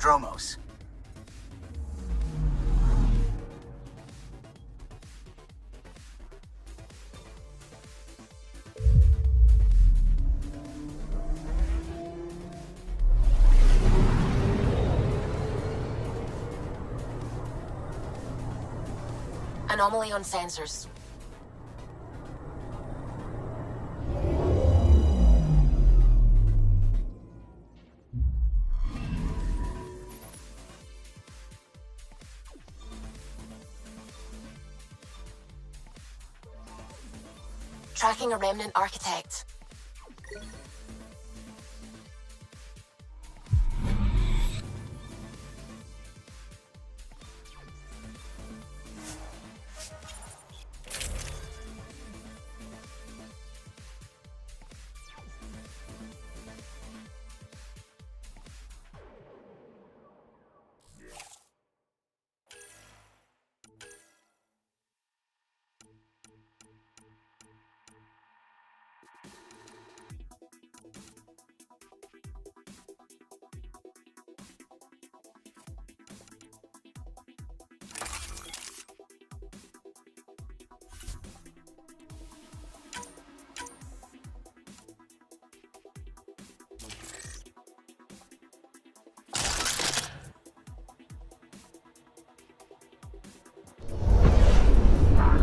Nostromos. Anomaly on sensors. Tracking a remnant architect.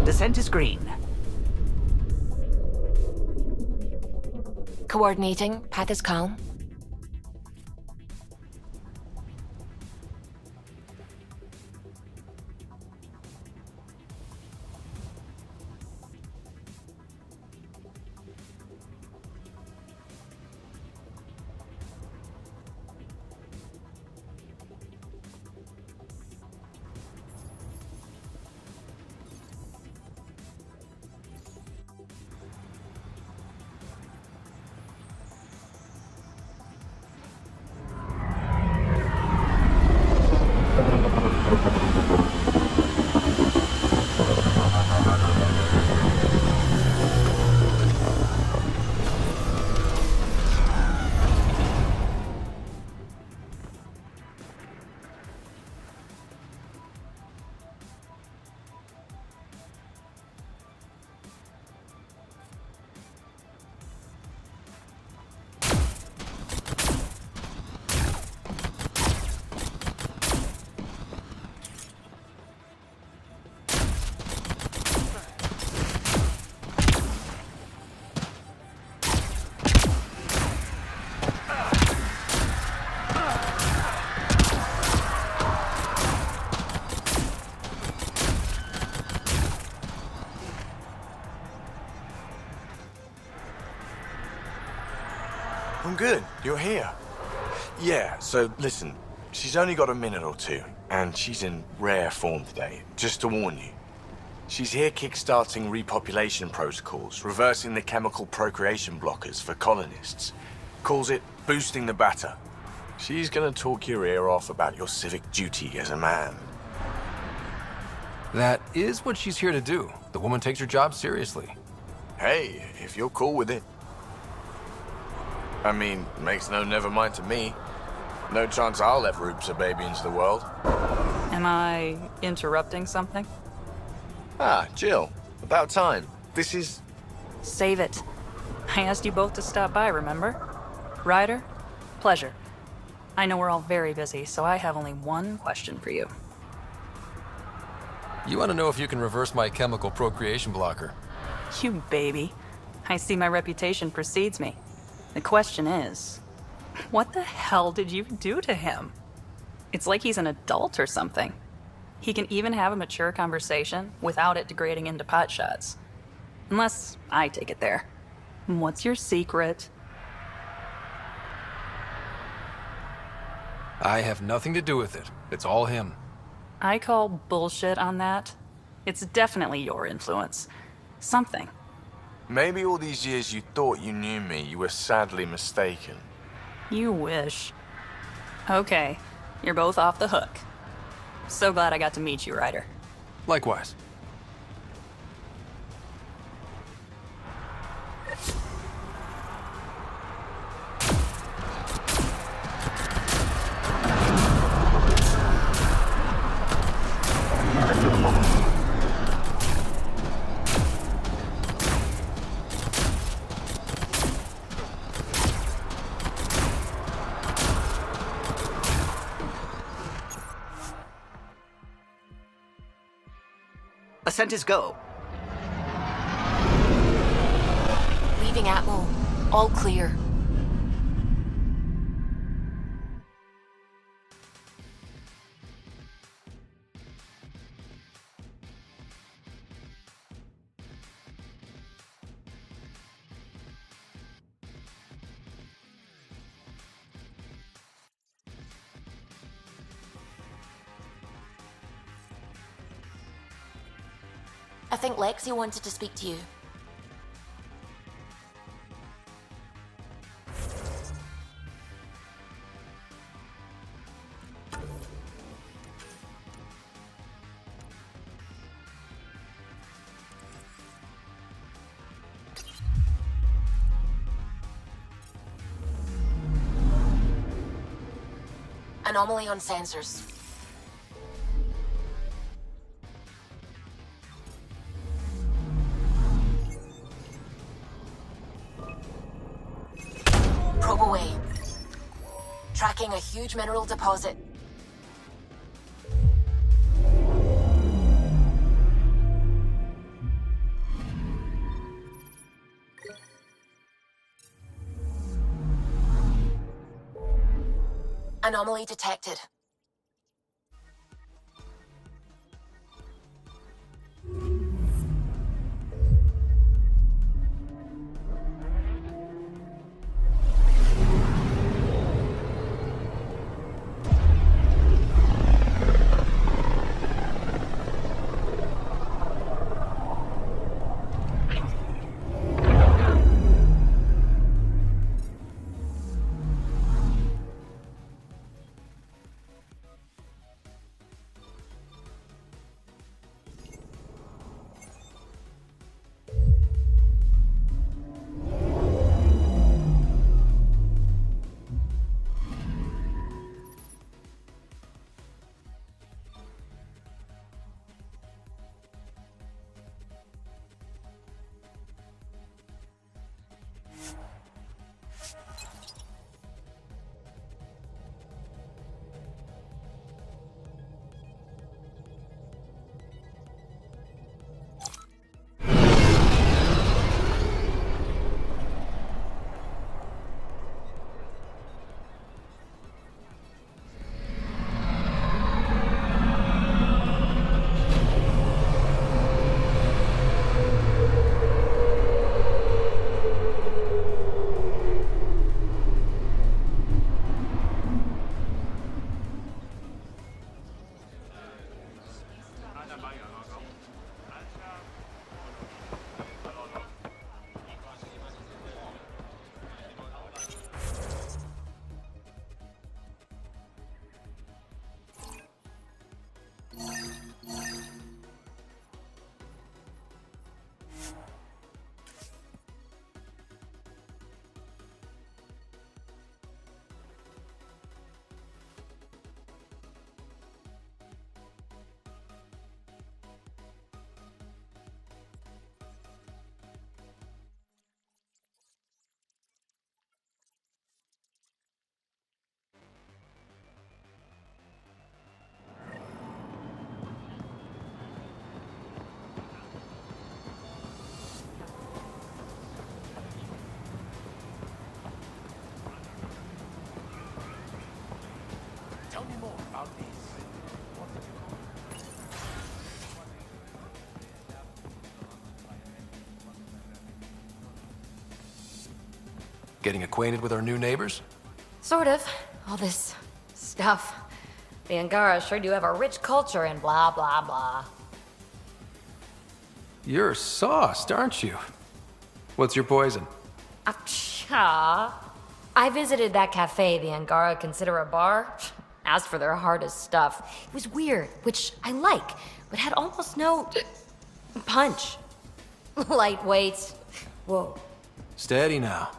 Descent is green. Coordinating. Path is calm. I'm good. You're here. Yeah, so listen, she's only got a minute or two, and she's in rare form today, just to warn you. She's here kickstarting repopulation protocols, reversing the chemical procreation blockers for colonists. Calls it boosting the batter. She's gonna talk your ear off about your civic duty as a man. That is what she's here to do. The woman takes her job seriously. Hey, if you're cool with it. I mean, makes no never mind to me. No chance I'll ever oops a baby into the world. Am I interrupting something? Ah, Jill. About time. This is... Save it. I asked you both to stop by, remember? Ryder, pleasure. I know we're all very busy, so I have only one question for you. You want to know if you can reverse my chemical procreation blocker? You baby. I see my reputation precedes me. The question is, what the hell did you do to him? It's like he's an adult or something. He can even have a mature conversation without it degrading into pot shots. Unless I take it there. What's your secret? I have nothing to do with it. It's all him. I call bullshit on that. It's definitely your influence. Something. Maybe all these years you thought you knew me, you were sadly mistaken. You wish. Okay, you're both off the hook. So glad I got to meet you, Ryder. Likewise. Ascent is go. Leaving Atmo. All clear. I think Lexi wanted to speak to you. Anomaly on sensors. Probe away. Tracking a huge mineral deposit. Anomaly detected. Tell me more about these. Getting acquainted with our new neighbors? Sort of. All this stuff. The Angara sure do have a rich culture and blah, blah, blah. You're sauced, aren't you? What's your poison? Achha. I visited that cafe the Angara consider a bar. Asked for their hardest stuff. It was weird, which I like, but had almost no punch. Lightweight. Whoa. Steady now.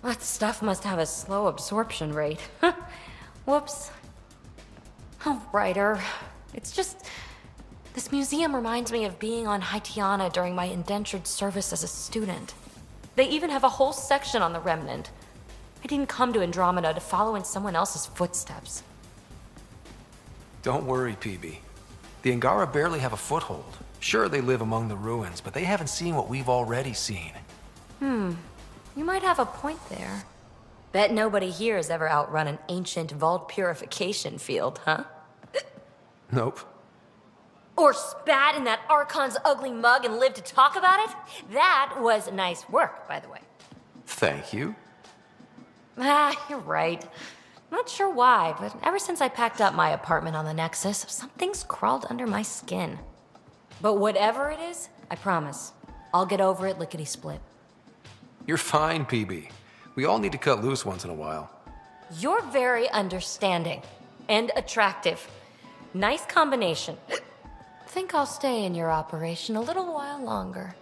That stuff must have a slow absorption rate. Whoops. Oh, writer. It's just... This museum reminds me of being on Haitiana during my indentured service as a student. They even have a whole section on the Remnant. I didn't come to Andromeda to follow in someone else's footsteps. Don't worry, PB. The Angara barely have a foothold. Sure, they live among the ruins, but they haven't seen what we've already seen. You might have a point there. Bet nobody here has ever outrun an ancient vault purification field, huh? Nope. Or spat in that Archon's ugly mug and lived to talk about it? That was nice work, by the way. Thank you. Ah, you're right. Not sure why, but ever since I packed up my apartment on the Nexus, something's crawled under my skin. But whatever it is, I promise, I'll get over it lickety-split. You're fine, PB. We all need to cut loose once in a while. You're very understanding and attractive. Nice combination. Think I'll stay in your operation a little while longer.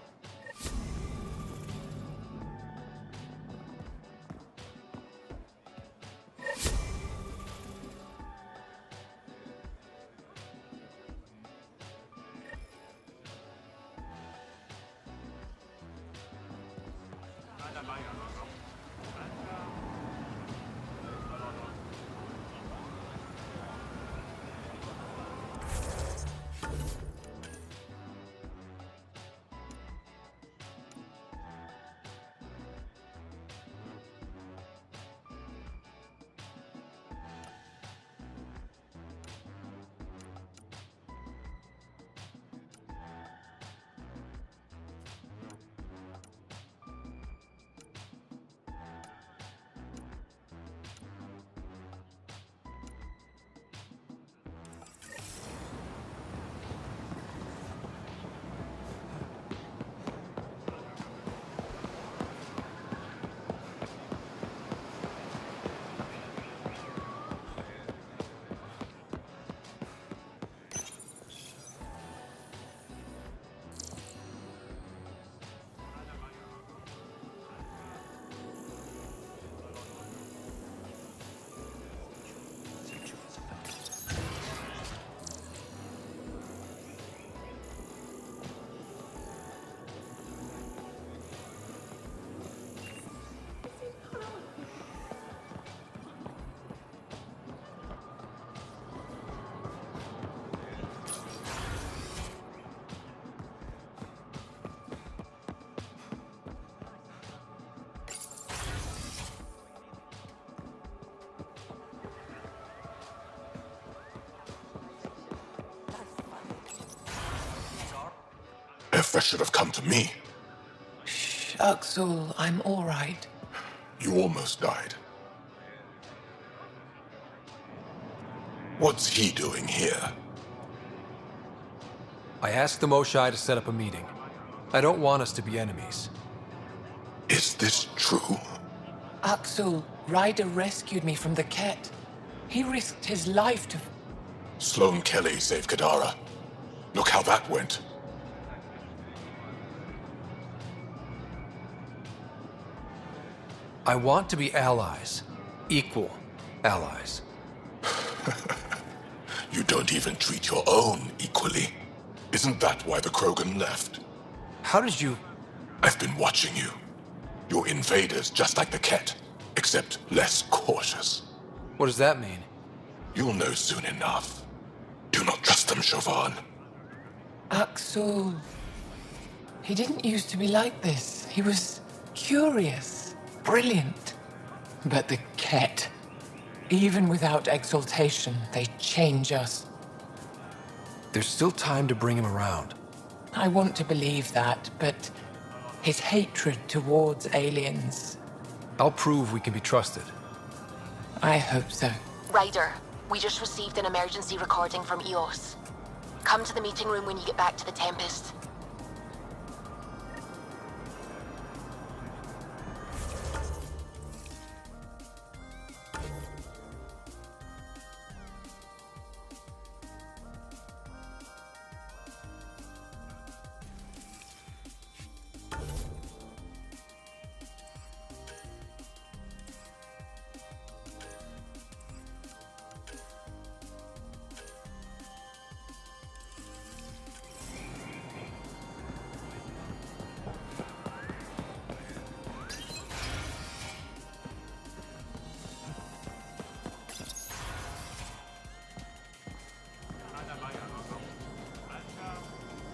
That should have come to me. Axel, I'm all right. You almost died. What's he doing here? I asked the Moshai to set up a meeting. I don't want us to be enemies. Is this true? Axel, Ryder rescued me from the Ket. He risked his life to... Sloane Kelly saved Kadara. Look how that went. I want to be allies. Equal allies. You don't even treat your own equally. Isn't that why the Krogan left? How did you... I've been watching you. You're invaders just like the Ket, except less cautious. What does that mean? You'll know soon enough. Do not trust them, Chauvin. Axel... He didn't used to be like this. He was curious, brilliant. But the Ket, even without exaltation, they change us. There's still time to bring him around. I want to believe that, but his hatred towards aliens, I'll prove we can be trusted. I hope so. Ryder, we just received an emergency recording from EOS. Come to the meeting room when you get back to the Tempest.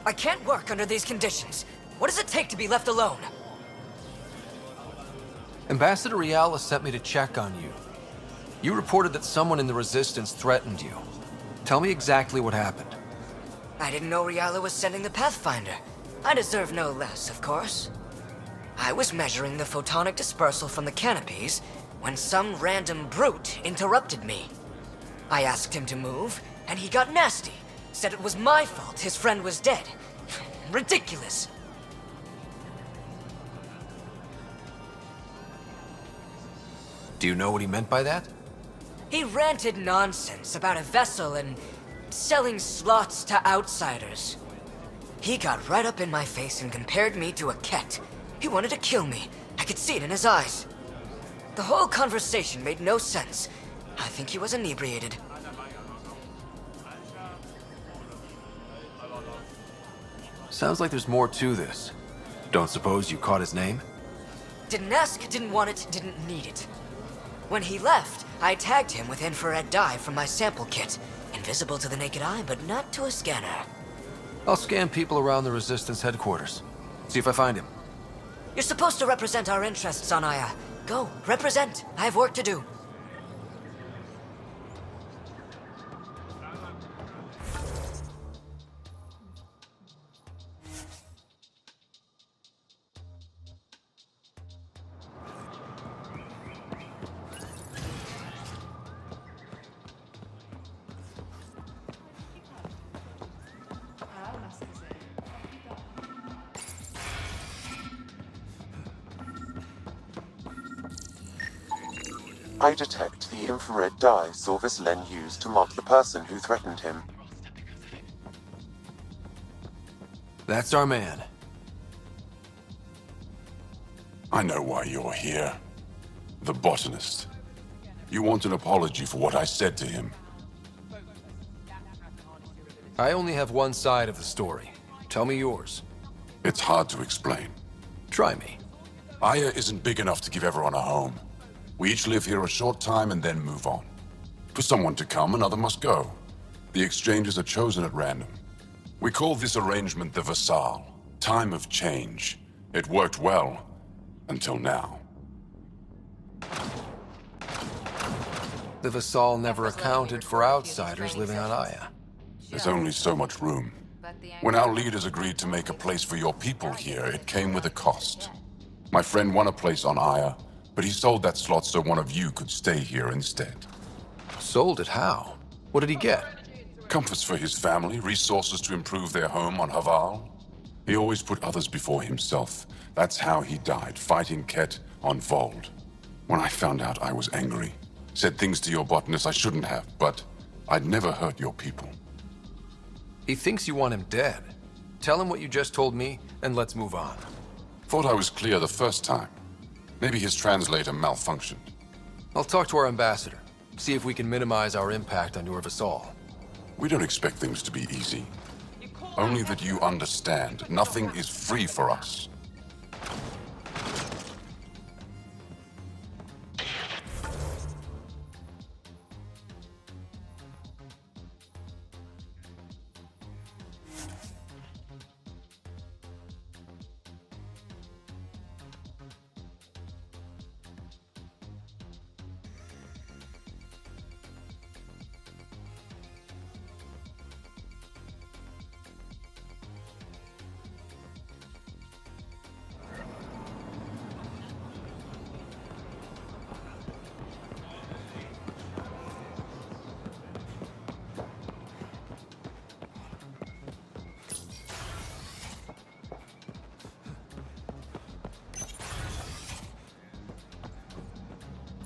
I can't work under these conditions. What does it take to be left alone? Ambassador Riala sent me to check on you. You reported that someone in the Resistance threatened you. Tell me exactly what happened. I didn't know Riala was sending the Pathfinder. I deserve no less, of course. I was measuring the photonic dispersal from the canopies when some random brute interrupted me. I asked him to move, and he got nasty. Said it was my fault his friend was dead. Ridiculous. Do you know what he meant by that? He ranted nonsense about a vessel and selling slots to outsiders. He got right up in my face and compared me to a cat. He wanted to kill me. I could see it in his eyes. The whole conversation made no sense. I think he was inebriated. Sounds like there's more to this. Don't suppose you caught his name? Didn't ask, didn't want it, didn't need it. When he left, I tagged him with infrared dye from my sample kit. Invisible to the naked eye, but not to a scanner. I'll scan people around the Resistance headquarters. See if I find him. You're supposed to represent our interests on Aya. Go, represent. I have work to do. I detect the infrared dye Sorvis Len used to mark the person who threatened him. That's our man. I know why you're here. The botanist. You want an apology for what I said to him. I only have one side of the story. Tell me yours. It's hard to explain. Try me. Aya isn't big enough to give everyone a home. We each live here a short time and then move on. For someone to come, another must go. The exchanges are chosen at random. We call this arrangement the Vassal. Time of change. It worked well, until now. The Vassal never accounted for outsiders living on Aya. There's only so much room. When our leaders agreed to make a place for your people here, it came with a cost. My friend won a place on Aya, but he sold that slot so one of you could stay here instead. Sold it how? What did he get? Comforts for his family, resources to improve their home on Haval. He always put others before himself. That's how he died, fighting Ket on Vold. When I found out, I was angry. Said things to your botanist I shouldn't have, but I'd never hurt your people. He thinks you want him dead. Tell him what you just told me, and let's move on. Thought I was clear the first time. Maybe his translator malfunctioned. I'll talk to our ambassador. See if we can minimize our impact on your Vassal. We don't expect things to be easy. Only that you understand, nothing is free for us.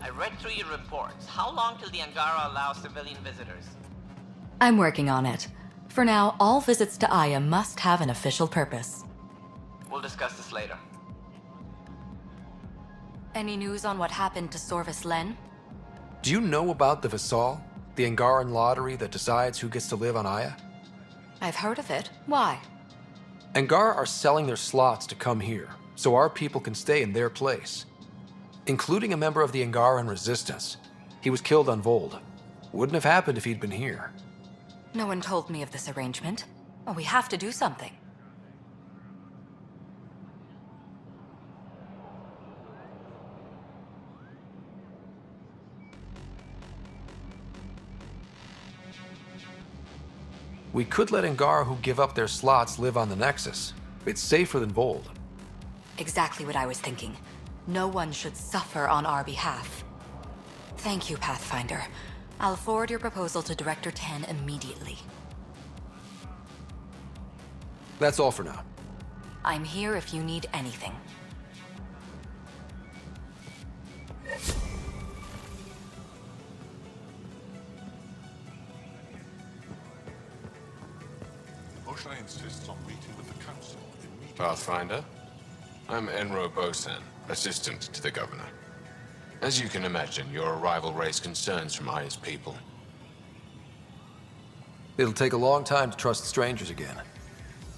I read through your reports. How long till the Angara allows civilian visitors? I'm working on it. For now, all visits to Aya must have an official purpose. We'll discuss this later. Any news on what happened to Sorvis Len? Do you know about the Vassal? The Angaran lottery that decides who gets to live on Aya? I've heard of it. Why? Angara are selling their slots to come here, so our people can stay in their place. Including a member of the Angaran resistance. He was killed on Vold. Wouldn't have happened if he'd been here. No one told me of this arrangement. Oh, we have to do something. We could let Angara who give up their slots live on the Nexus. It's safer than Vold. Exactly what I was thinking. No one should suffer on our behalf. Thank you, Pathfinder. I'll forward your proposal to Director 10 immediately. That's all for now. I'm here if you need anything. Moshe insists on meeting with the council immediately. Pathfinder, I'm Enro Bosan, assistant to the governor. As you can imagine, your arrival raised concerns from Aya's people. It'll take a long time to trust strangers again.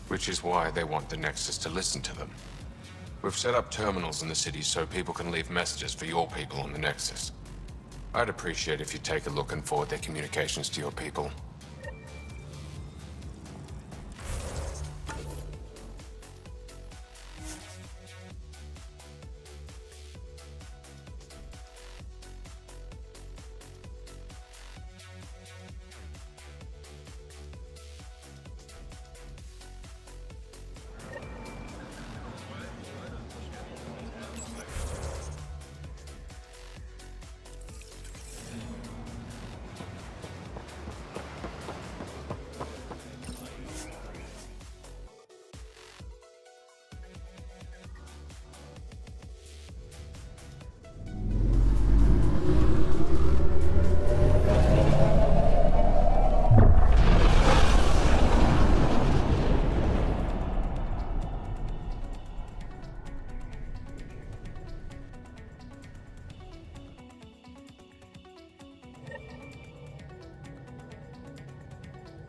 Which is why they want the Nexus to listen to them. We've set up terminals in the city so people can leave messages for your people on the Nexus. I'd appreciate if you take a look and forward their communications to your people.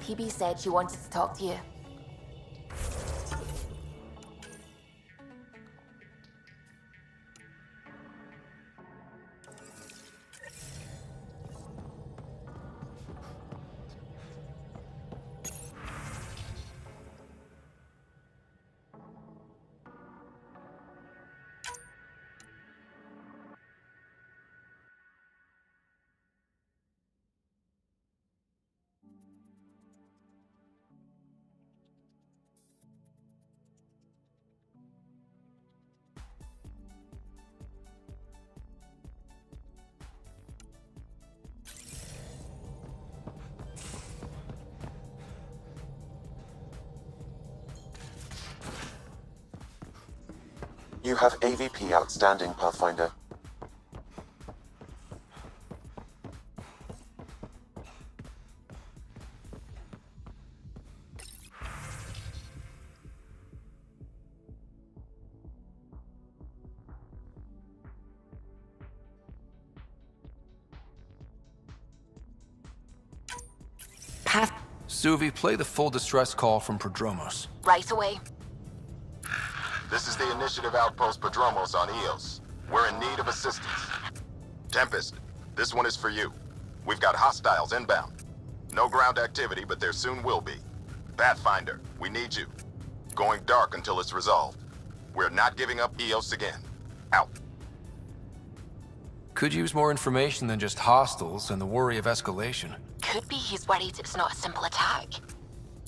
PB said she wanted to talk to you. You have AVP outstanding, Pathfinder. Suvi, play the full distress call from Prodromos. Right away. This is the Initiative Outpost Prodromos on Eos. We're in need of assistance. Tempest, this one is for you. We've got hostiles inbound. No ground activity, but there soon will be. Pathfinder, we need you. Going dark until it's resolved. We're not giving up Eos again. Out. Could use more information than just hostiles and the worry of escalation. Could be he's worried it's not a simple attack.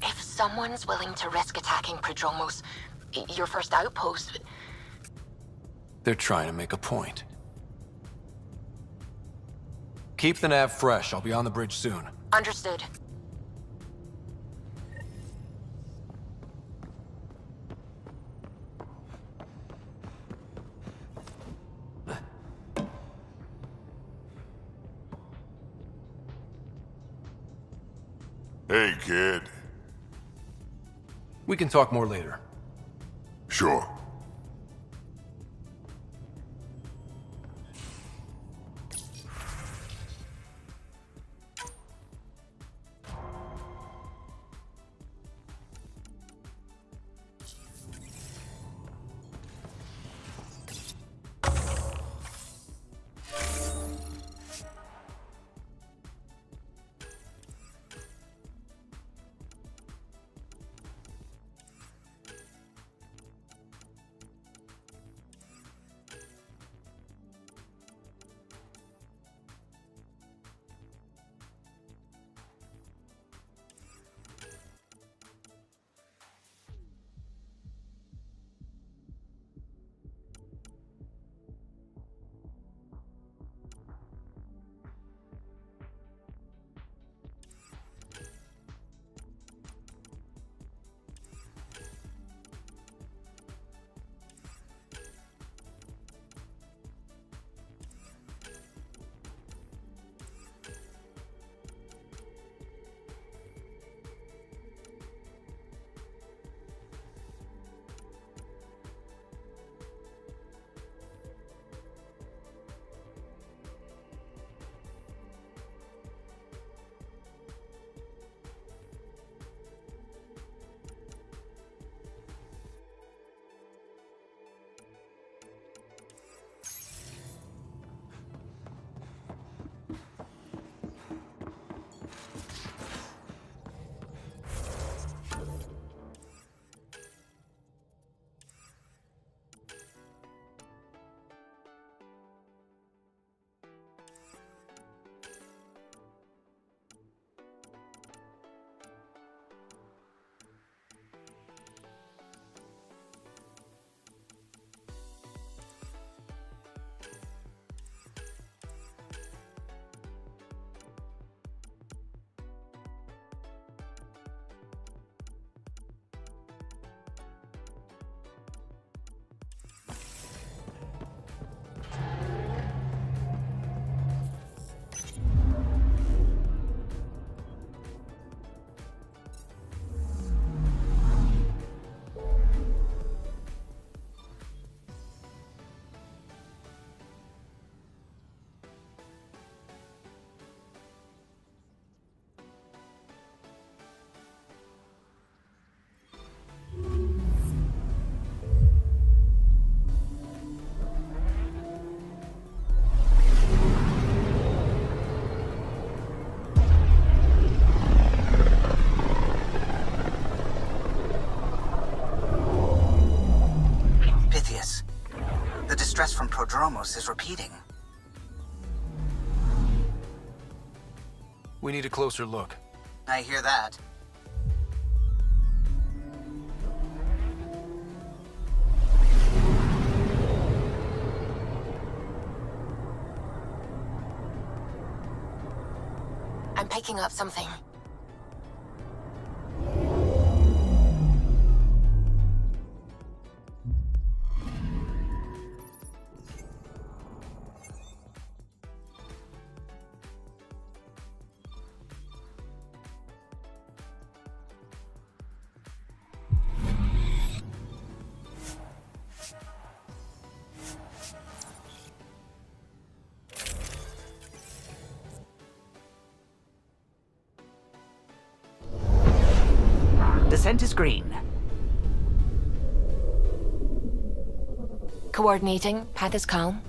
If someone's willing to risk attacking Prodromos, your first outpost... They're trying to make a point. Keep the nav fresh. I'll be on the bridge soon. Understood. Hey, kid. We can talk more later. Sure. Prodromos is repeating. We need a closer look. I hear that. I'm picking up something. Descent is green. Coordinating. Path is calm.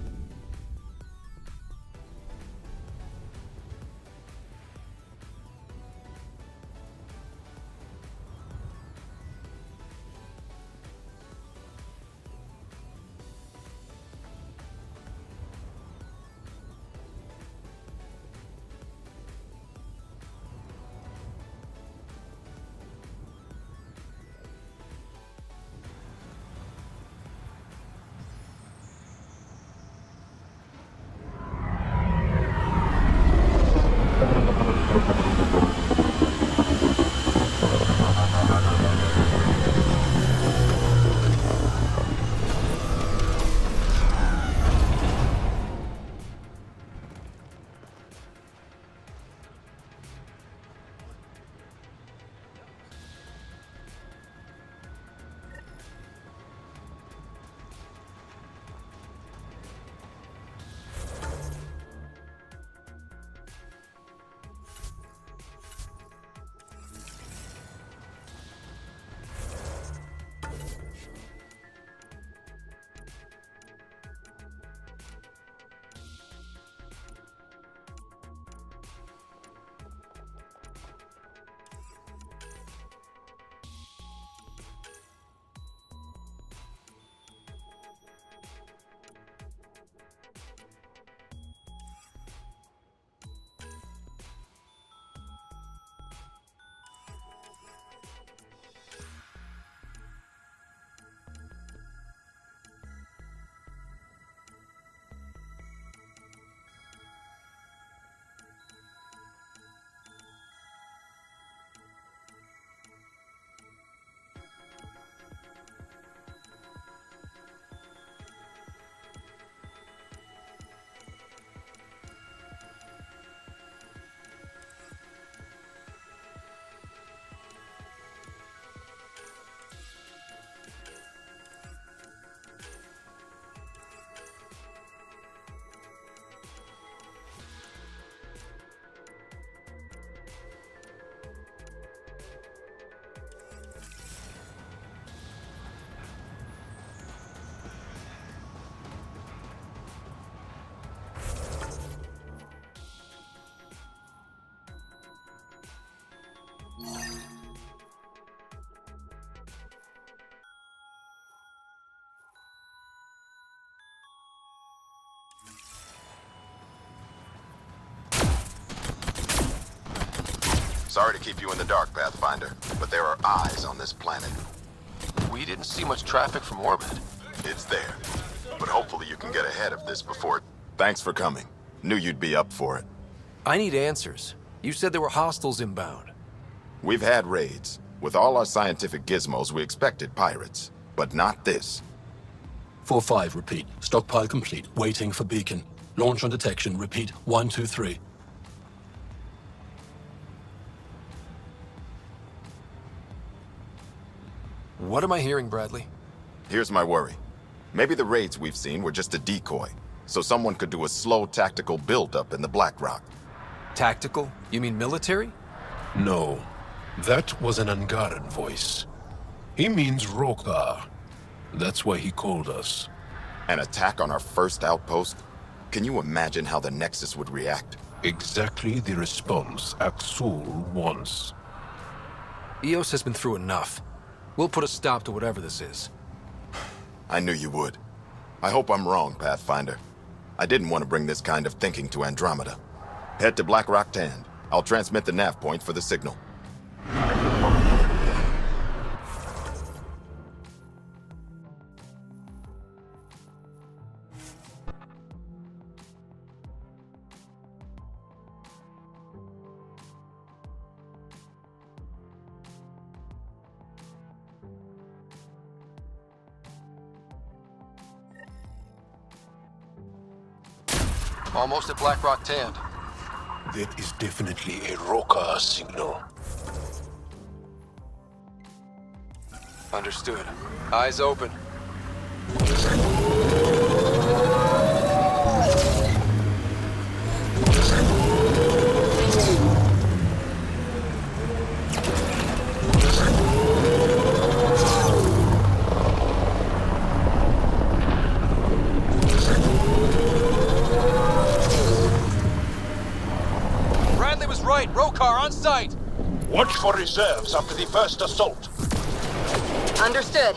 Sorry to keep you in the dark, Pathfinder, but there are eyes on this planet. We didn't see much traffic from orbit. It's there. But hopefully you can get ahead of this before... Thanks for coming. Knew you'd be up for it. I need answers. You said there were hostiles inbound. We've had raids. With all our scientific gizmos, we expected pirates. But not this. 4-5, repeat. Stockpile complete. Waiting for beacon. Launch on detection. Repeat. 1, 2, 3. What am I hearing, Bradley? Here's my worry. Maybe the raids we've seen were just a decoy, so someone could do a slow tactical buildup in the Black Rock. Tactical? You mean military? No. That was an Angaran voice. He means Rokar. That's why he called us. An attack on our first outpost? Can you imagine how the Nexus would react? Exactly the response Axul wants. Eos has been through enough. We'll put a stop to whatever this is. I knew you would. I hope I'm wrong, Pathfinder. I didn't want to bring this kind of thinking to Andromeda. Head to Black Rock Tand. I'll transmit the nav point for the signal. Almost at Black Rock Tand. That is definitely a Roka signal. Understood. Eyes open. Bradley was right. Rokar on site. Watch for reserves after the first assault. Understood.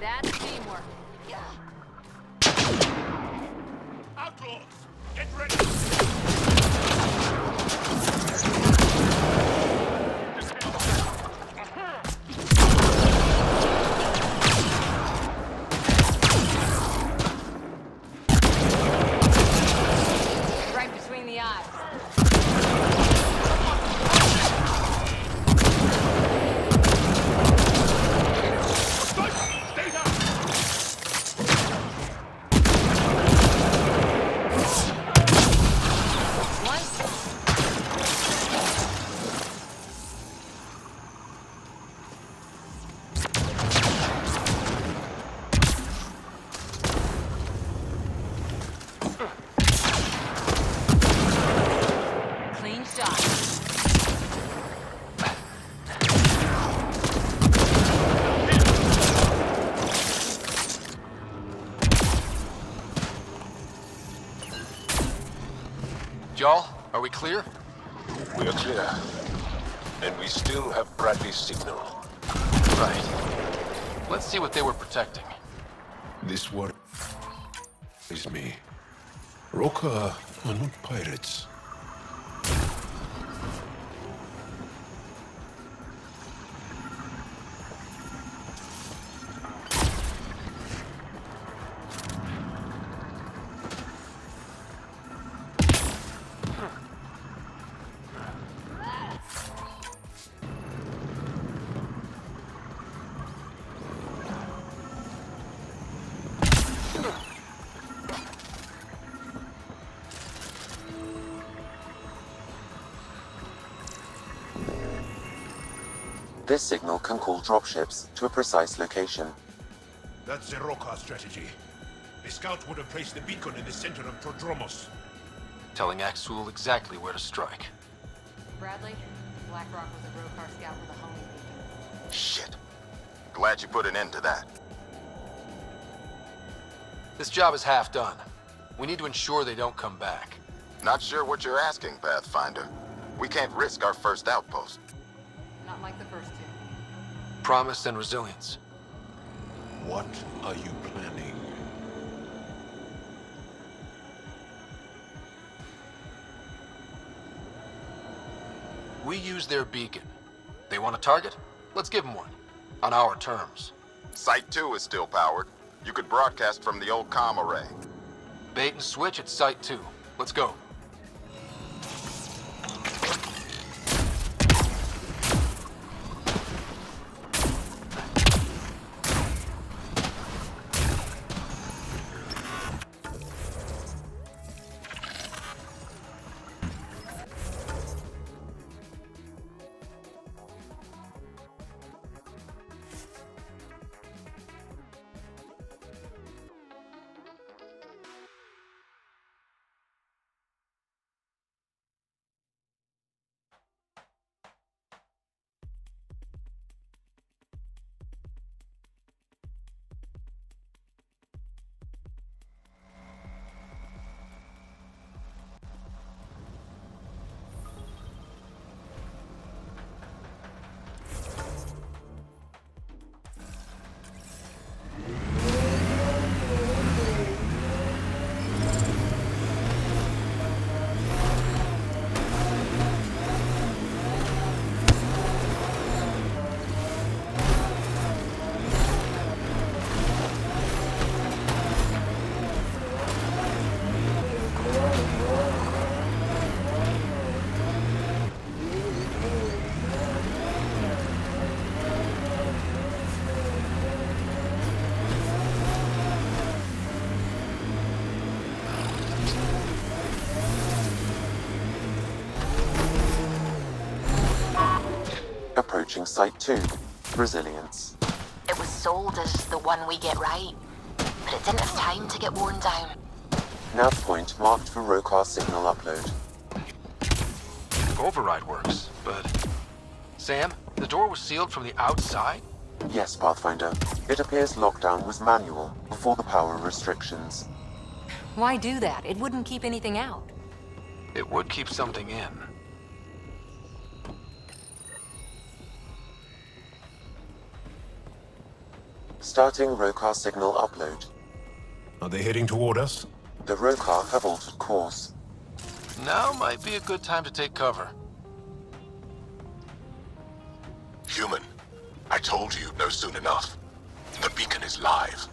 That's teamwork. Outlaws, get ready. Right between the eyes. Clean shot. Y'all, are we clear? We are clear. And we still have Bradley's signal. Right. Let's see what they were protecting. This war is me. Roka are not pirates. This signal can call dropships to a precise location. That's the Roka strategy. The scout would have placed the beacon in the center of Prodromos. Telling Axul exactly where to strike. Bradley, Blackrock was a Rokar scout with a homing beacon. Shit. Glad you put an end to that. This job is half done. We need to ensure they don't come back. Not sure what you're asking, Pathfinder. We can't risk our first outpost. Not like the first two. Promise and resilience. What are you planning? We use their beacon. They want a target? Let's give them one. On our terms. Site 2 is still powered. You could broadcast from the old comm array. Bait and switch at Site 2. Let's go. launching Site 2. Resilience. It was sold as the one we get right, but it didn't have time to get worn down. Nav point marked for Rokar signal upload. Override works, but... Sam, the door was sealed from the outside? Yes, Pathfinder. It appears lockdown was manual before the power restrictions. Why do that? It wouldn't keep anything out. It would keep something in. Starting Rokar signal upload. Are they heading toward us? The Rokar have altered course. Now might be a good time to take cover. Human, I told you you'd know soon enough. The beacon is live.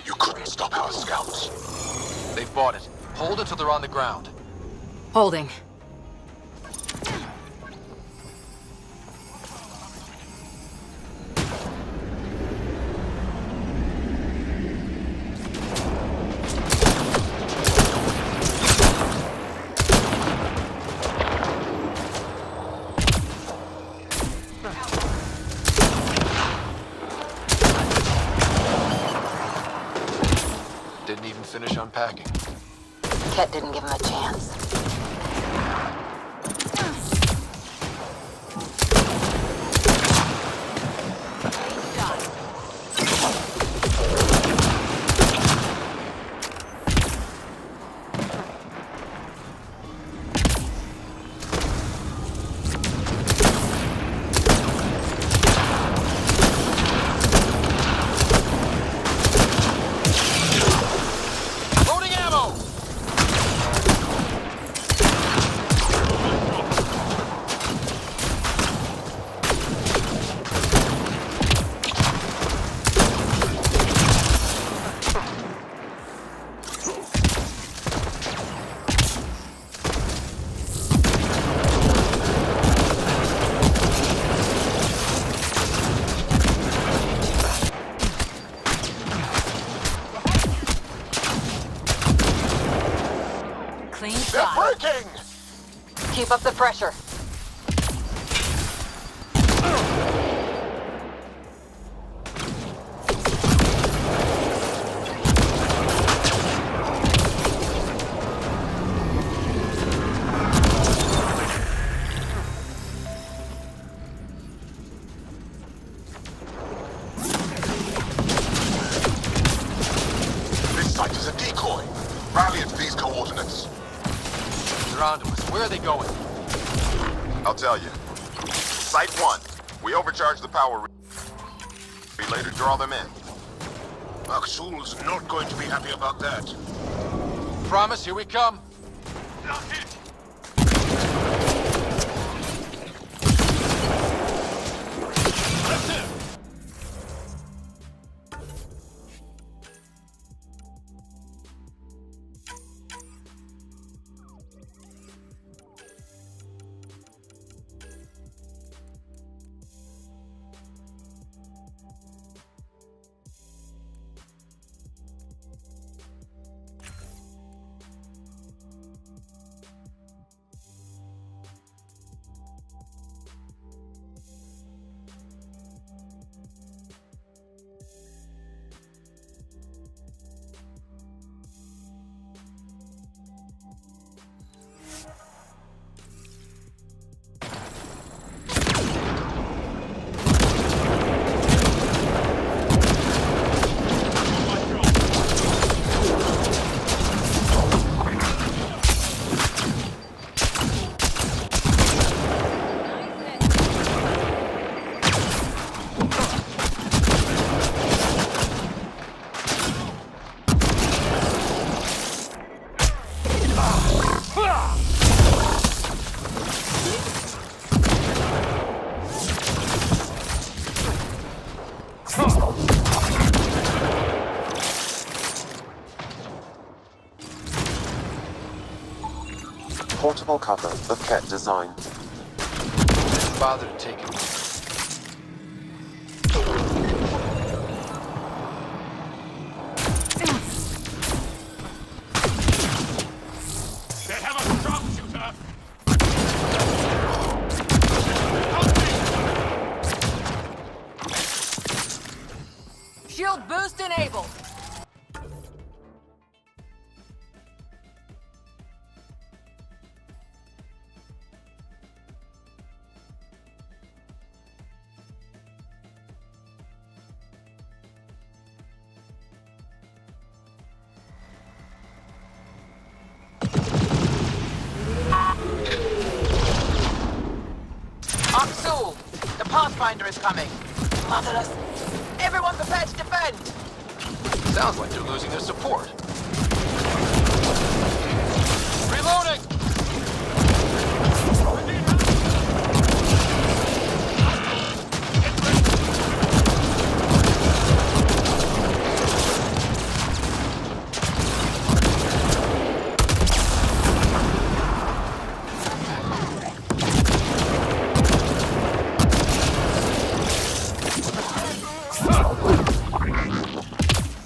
You couldn't stop our scouts. They've bought it. Hold until they're on the ground. Holding. Didn't even finish unpacking. Ket didn't give him a chance. Loading ammo! Clean They're shot. breaking! Keep up the pressure. This site is a decoy. Rally at these coordinates. They're onto us. Where are they going? I'll tell you. Site 1. We overcharged the power relay to draw them in. Aksul's not going to be happy about that. Promise, here we come. Portable cover of Ket design. Didn't bother to take it. They have a sharpshooter! Pathfinder is coming. Motherless. Everyone prepared to defend. Sounds like they're losing their support. Reloading!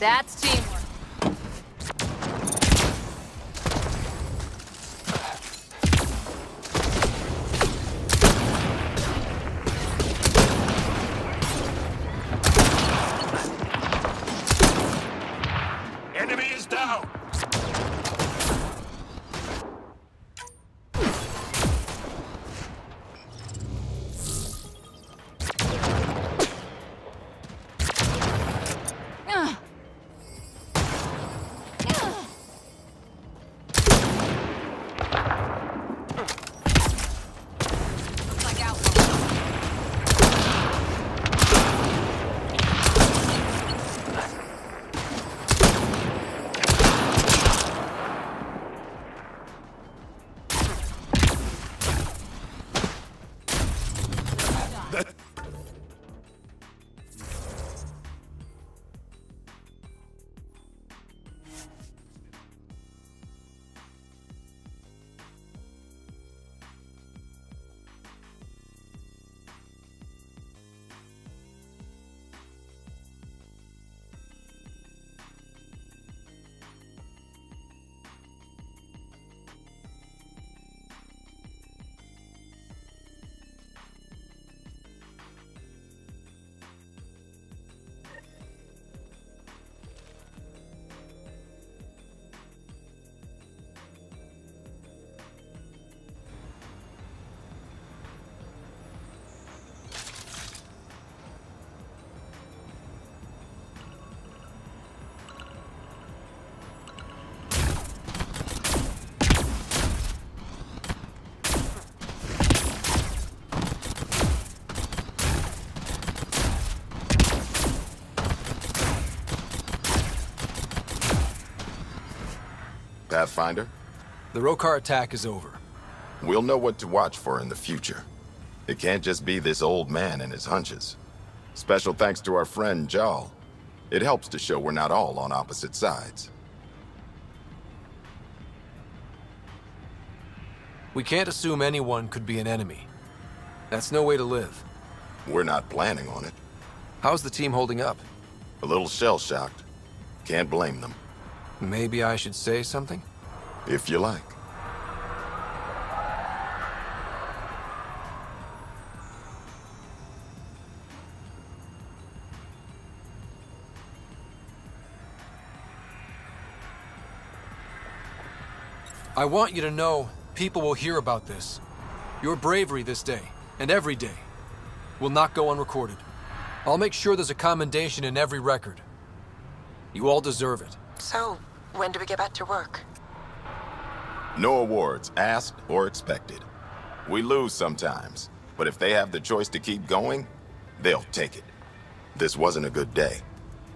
That's teamwork. Enemy is down! Pathfinder? The Rokar attack is over. We'll know what to watch for in the future. It can't just be this old man and his hunches. Special thanks to our friend Jarl. It helps to show we're not all on opposite sides. We can't assume anyone could be an enemy. That's no way to live. We're not planning on it. How's the team holding up? A little shell-shocked. Can't blame them. Maybe I should say something? If you like. I want you to know people will hear about this. Your bravery this day, and every day, will not go unrecorded. I'll make sure there's a commendation in every record. You all deserve it. So, when do we get back to work? No awards, asked or expected. We lose sometimes, but if they have the choice to keep going, they'll take it. This wasn't a good day,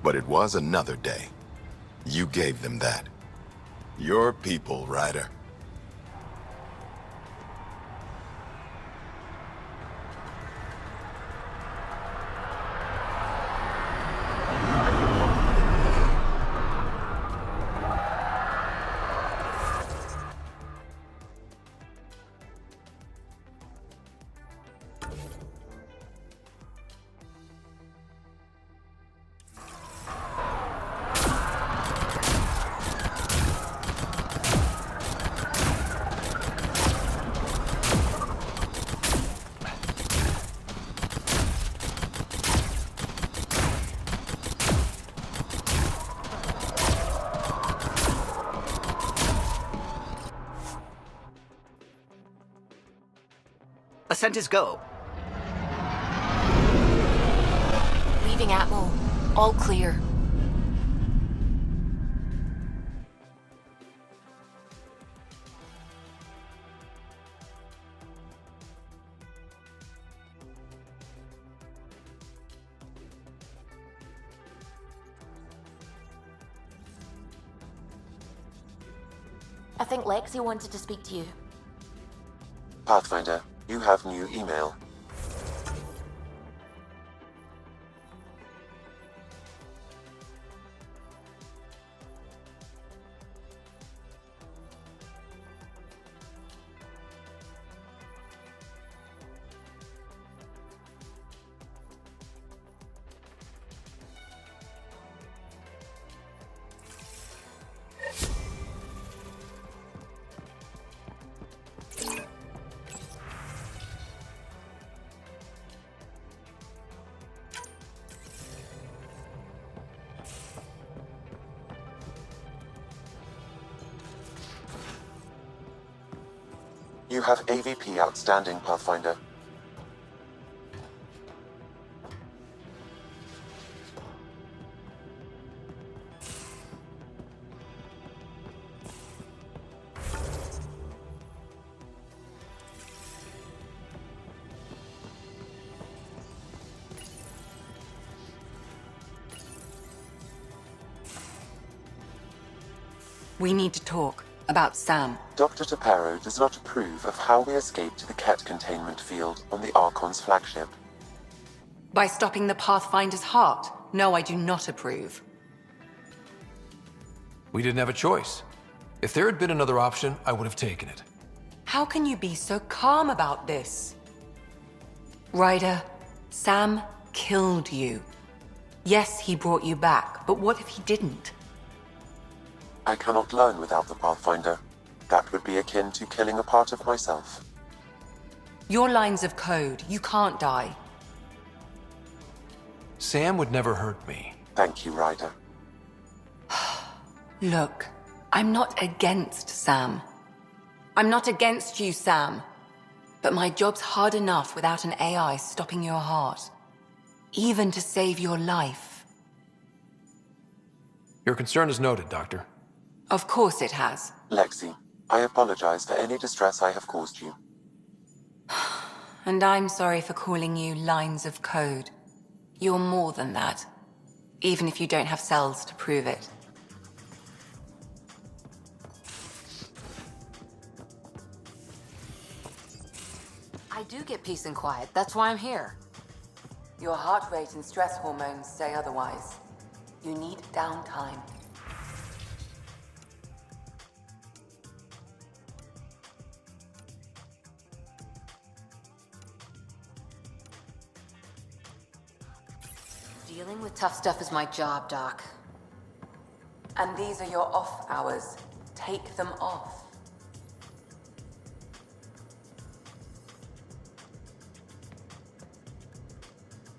but it was another day. You gave them that. Your people, Ryder. Ascent is go. Leaving Atmo. All clear. I think Lexi wanted to speak to you. Pathfinder, you have new email. You have AVP outstanding, Pathfinder. We need to talk about Sam. Dr. Taparo does not approve of how we escaped the Ket containment field on the Archon's flagship. By stopping the Pathfinder's heart? No, I do not approve. We didn't have a choice. If there had been another option, I would have taken it. How can you be so calm about this? Ryder, Sam killed you. Yes, he brought you back, but what if he didn't? I cannot learn without the Pathfinder. That would be akin to killing a part of myself. Your lines of code, you can't die. Sam would never hurt me. Thank you, Ryder. Look, I'm not against Sam. I'm not against you, Sam. But my job's hard enough without an AI stopping your heart. Even to save your life. Your concern is noted, Doctor. Of course it has. Lexi, I apologize for any distress I have caused you. And I'm sorry for calling you lines of code. You're more than that. Even if you don't have cells to prove it. I do get peace and quiet. That's why I'm here. Your heart rate and stress hormones say otherwise. You need downtime. Dealing with tough stuff is my job, Doc. And these are your off hours. Take them off.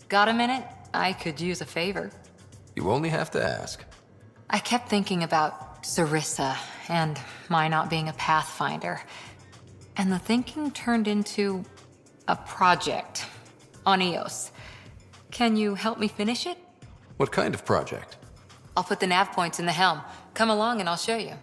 Got a minute? I could use a favor. You only have to ask. I kept thinking about Sarissa and my not being a Pathfinder. And the thinking turned into a project on Eos. Can you help me finish it? What kind of project? I'll put the nav points in the helm. Come along and I'll show you.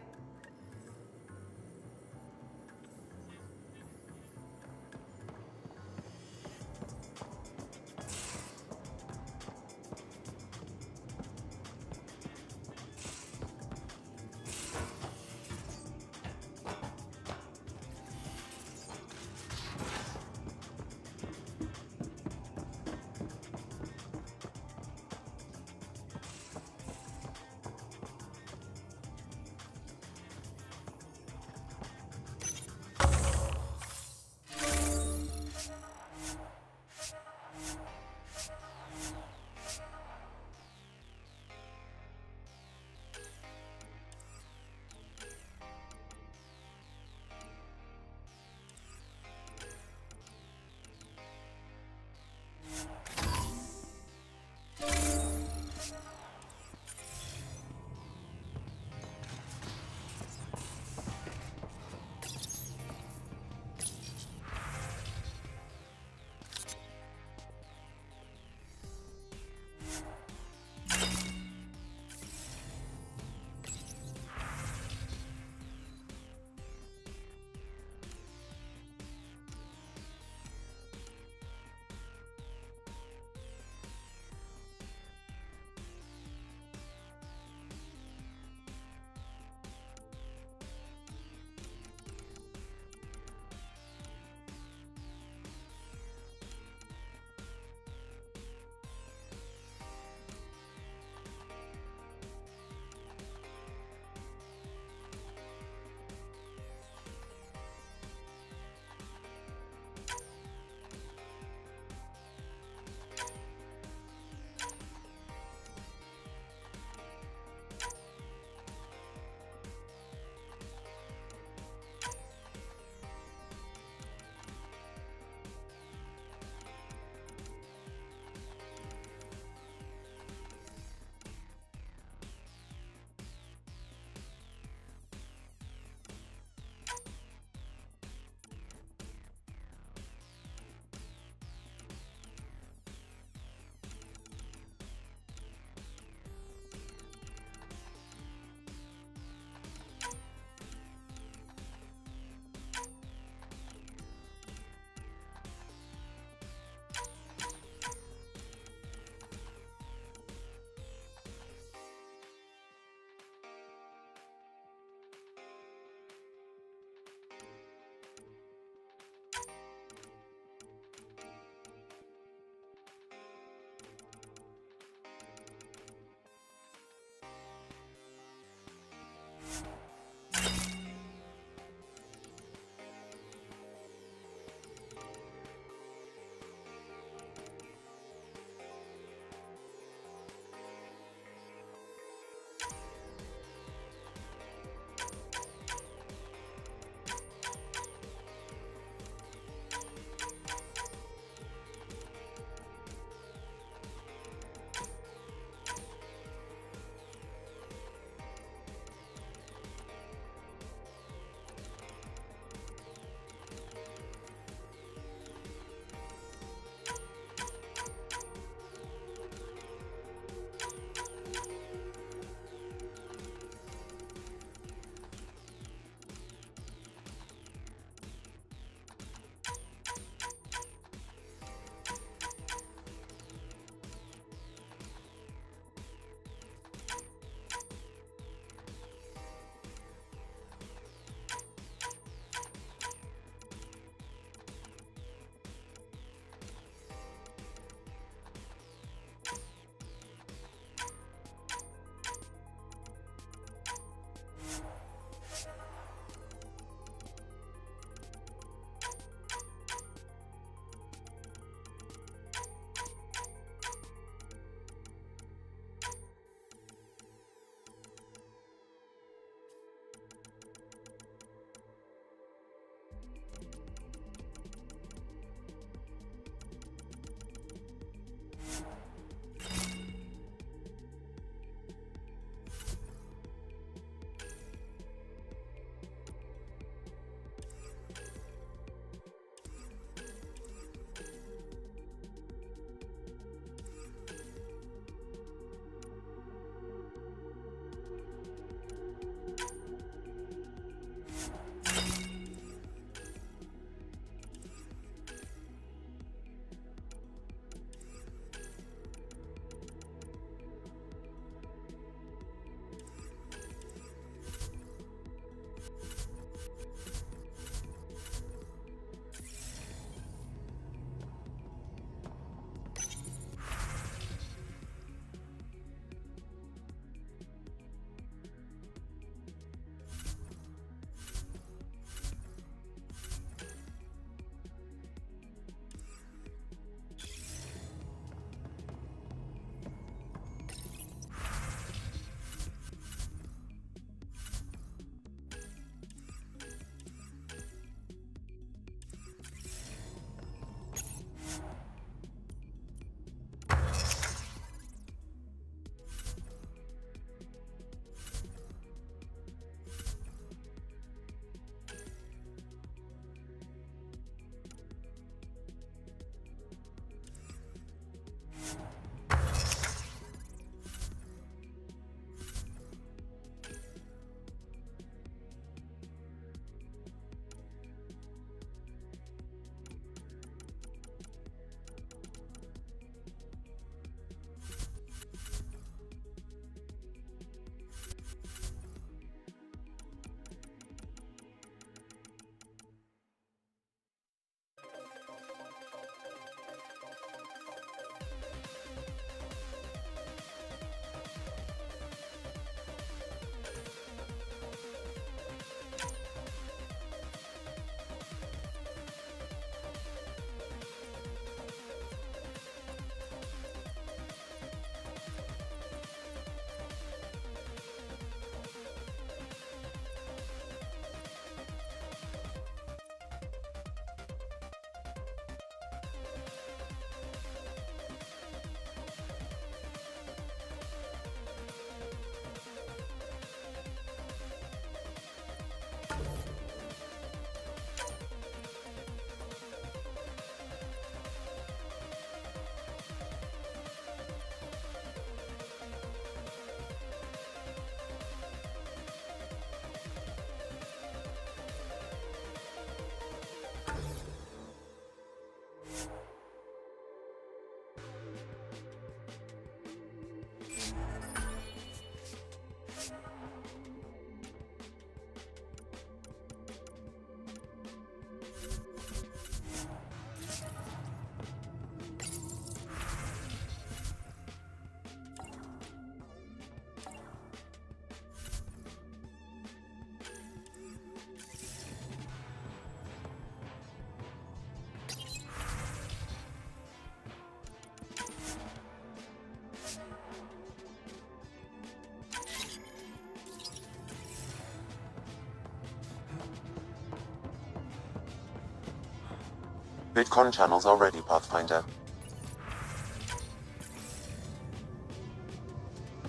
VidCon channels are ready, Pathfinder.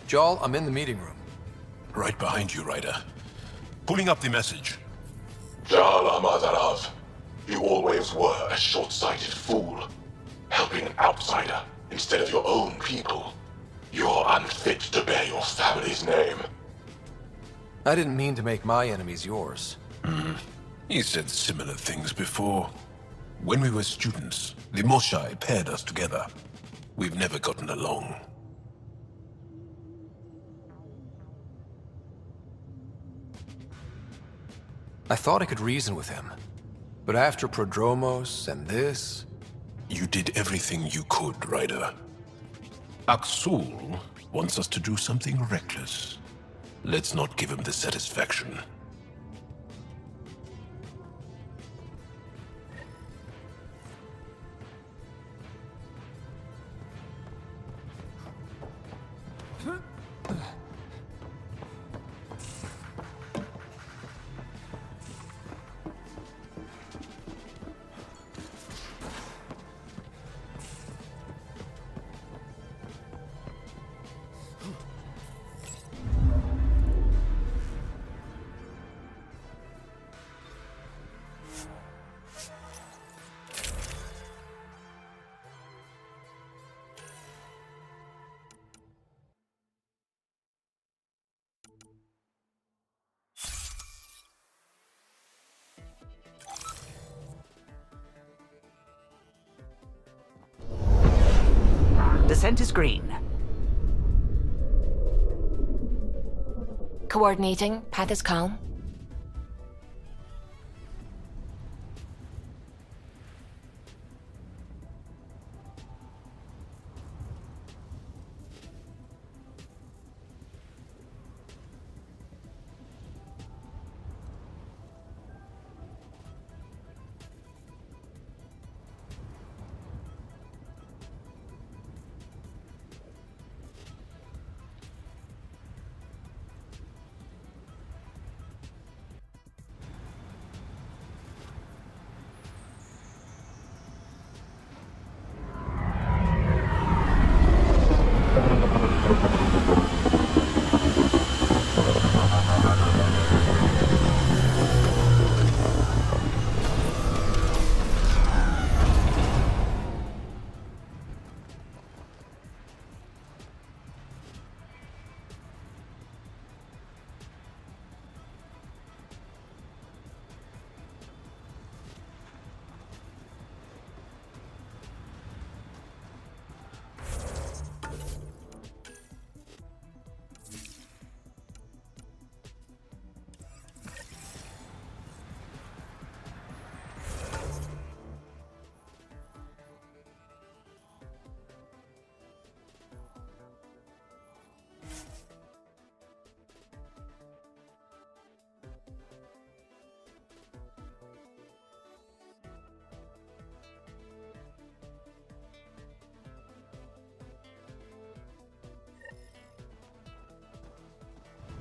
Jarl, I'm in the meeting room. Right behind you, Ryder. Pulling up the message. Jala Mazarav, you always were a short-sighted fool. Helping an outsider instead of your own people. You're unfit to bear your family's name. I didn't mean to make my enemies yours. He said similar things before. When we were students, the Moshai paired us together. We've never gotten along. I thought I could reason with him. But after Prodromos and this... You did everything you could, Ryder. Aksul wants us to do something reckless. Let's not give him the satisfaction. Descent is green. Coordinating. Path is calm.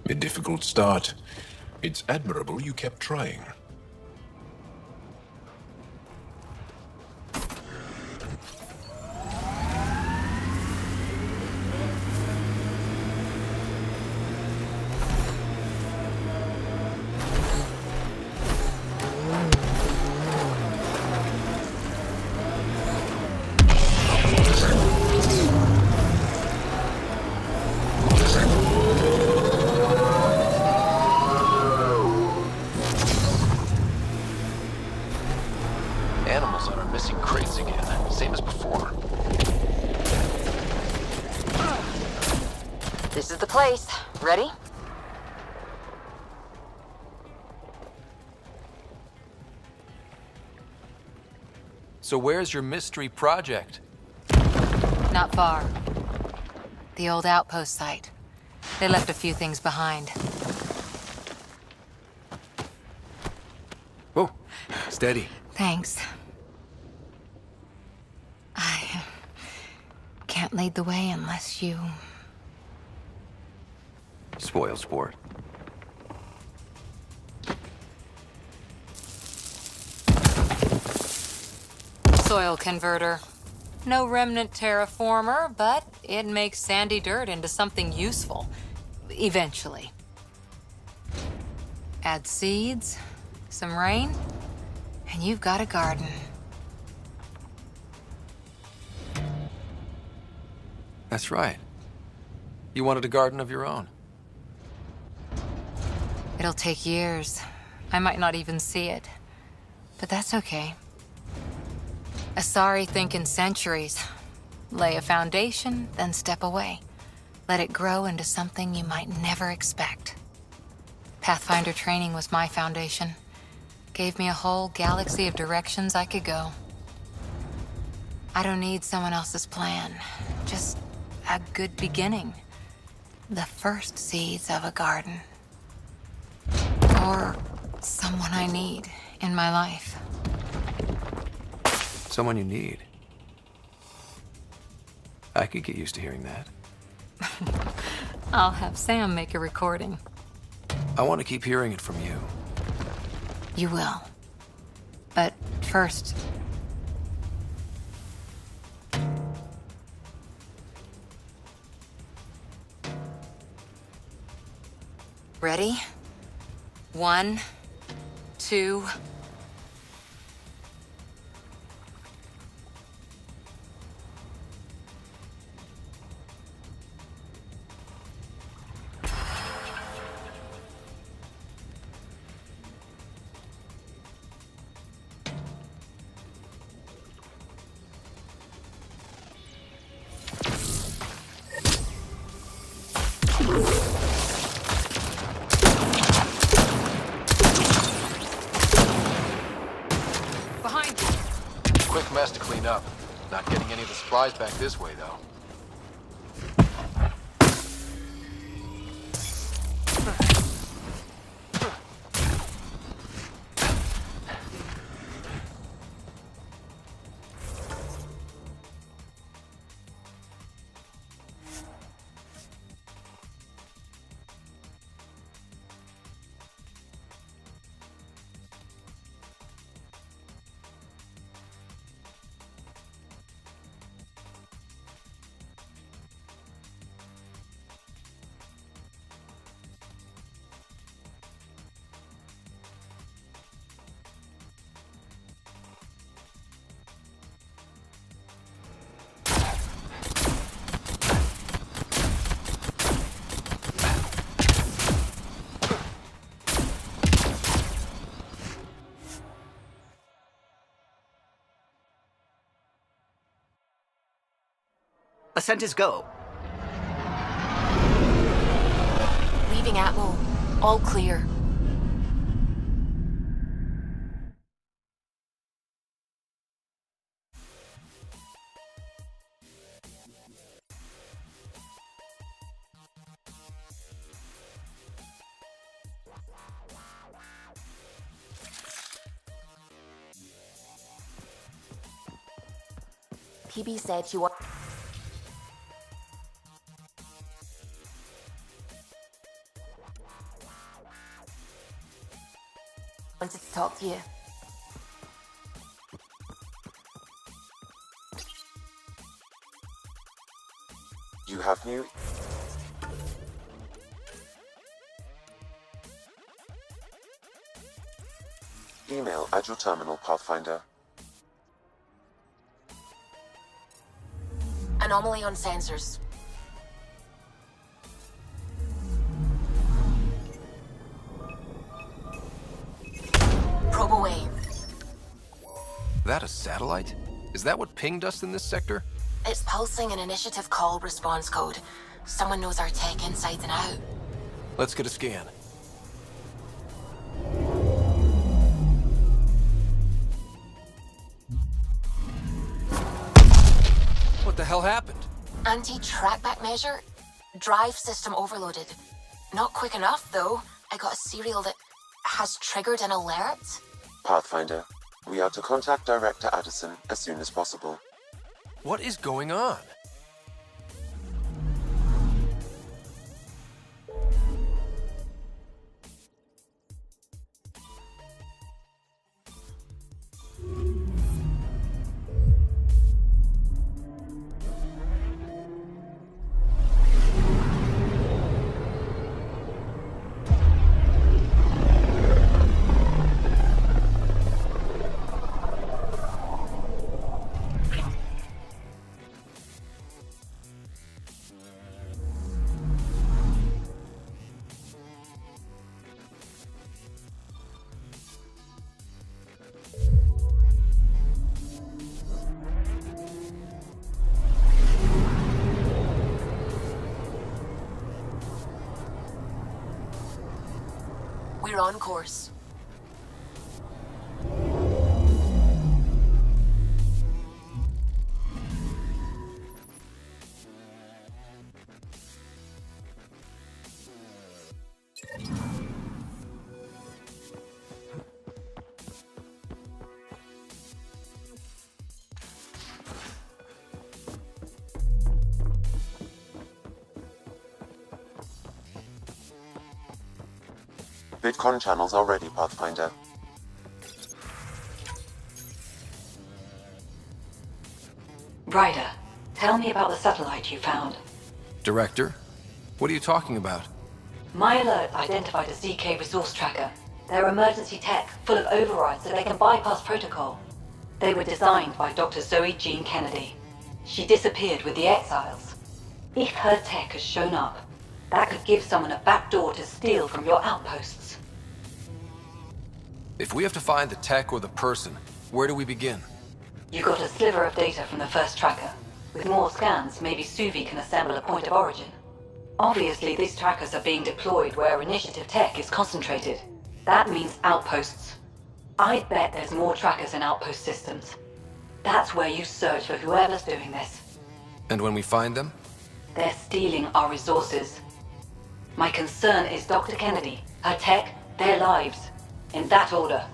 A difficult start. It's admirable you kept trying. Animals that are missing crates again, same as before. This is the place. Ready? So where's your mystery project? Not far. The old outpost site. They left a few things behind. Oh, steady. Thanks. I can't lead the way unless you... Spoil sport. Soil converter. No remnant terraformer, but it makes sandy dirt into something useful. Eventually. Add seeds, some rain, and you've got a garden. That's right. You wanted a garden of your own. It'll take years. I might not even see it. But that's okay. Asari think in centuries. Lay a foundation, then step away. Let it grow into something you might never expect. Pathfinder training was my foundation. Gave me a whole galaxy of directions I could go. I don't need someone else's plan. Just a good beginning. The first seeds of a garden. Or someone I need in my life. Someone you need. I could get used to hearing that. I'll have Sam make a recording. I want to keep hearing it from you. You will. But first... Ready? 1, 2... Quick mess to clean up. Not getting any of the supplies back this way, though. Ascent is go. Leaving Atmo. All clear. PB said she wanted to talk to you. You have new... Email at your terminal, Pathfinder. Anomaly on sensors. Probe away. That a satellite? Is that what pinged us in this sector? It's pulsing an initiative call response code. Someone knows our tech inside and out. Let's get a scan. What the hell happened? Anti-trackback measure? Drive system overloaded. Not quick enough, though. I got a serial that has triggered an alert. Pathfinder, we are to contact Director Addison as soon as possible. What is going on? We're on course. VidCon channels are ready, Pathfinder. Ryder, tell me about the satellite you found. Director? What are you talking about? My alert identified a ZK resource tracker. They're emergency tech, full of overrides so they can bypass protocol. They were designed by Dr. Zoe Jean Kennedy. She disappeared with the Exiles. If her tech has shown up, that could give someone a backdoor to steal from your outposts. If we have to find the tech or the person, where do we begin? You got a sliver of data from the first tracker. With more scans, maybe Suvi can assemble a point of origin. Obviously, these trackers are being deployed where initiative tech is concentrated. That means outposts. I'd bet there's more trackers in outpost systems. That's where you search for whoever's doing this. And when we find them? They're stealing our resources. My concern is Dr. Kennedy, her tech, their lives. In that order.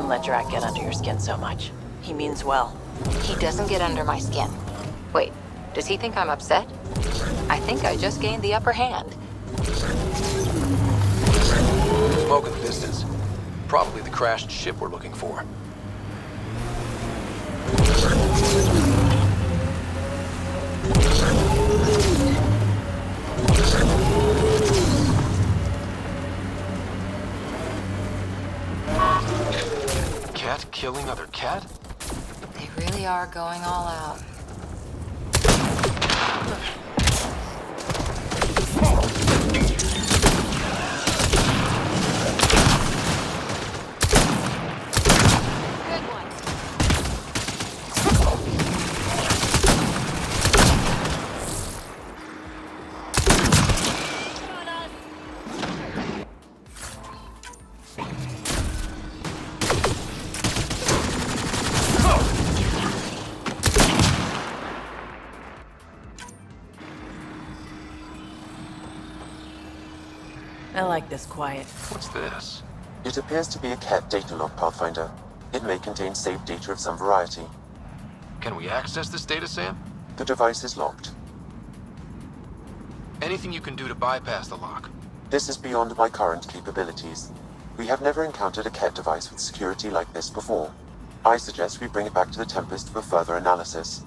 wouldn't let Drac get under your skin so much. He means well. He doesn't get under my skin. Wait, does he think I'm upset? I think I just gained the upper hand. Smoke in the distance. Probably the crashed ship we're looking for. Cat killing other cat? They really are going all out. I like this quiet. What's this? It appears to be a cat data log, Pathfinder. It may contain saved data of some variety. Can we access this data, Sam? The device is locked. Anything you can do to bypass the lock? This is beyond my current capabilities. We have never encountered a cat device with security like this before. I suggest we bring it back to the Tempest for further analysis.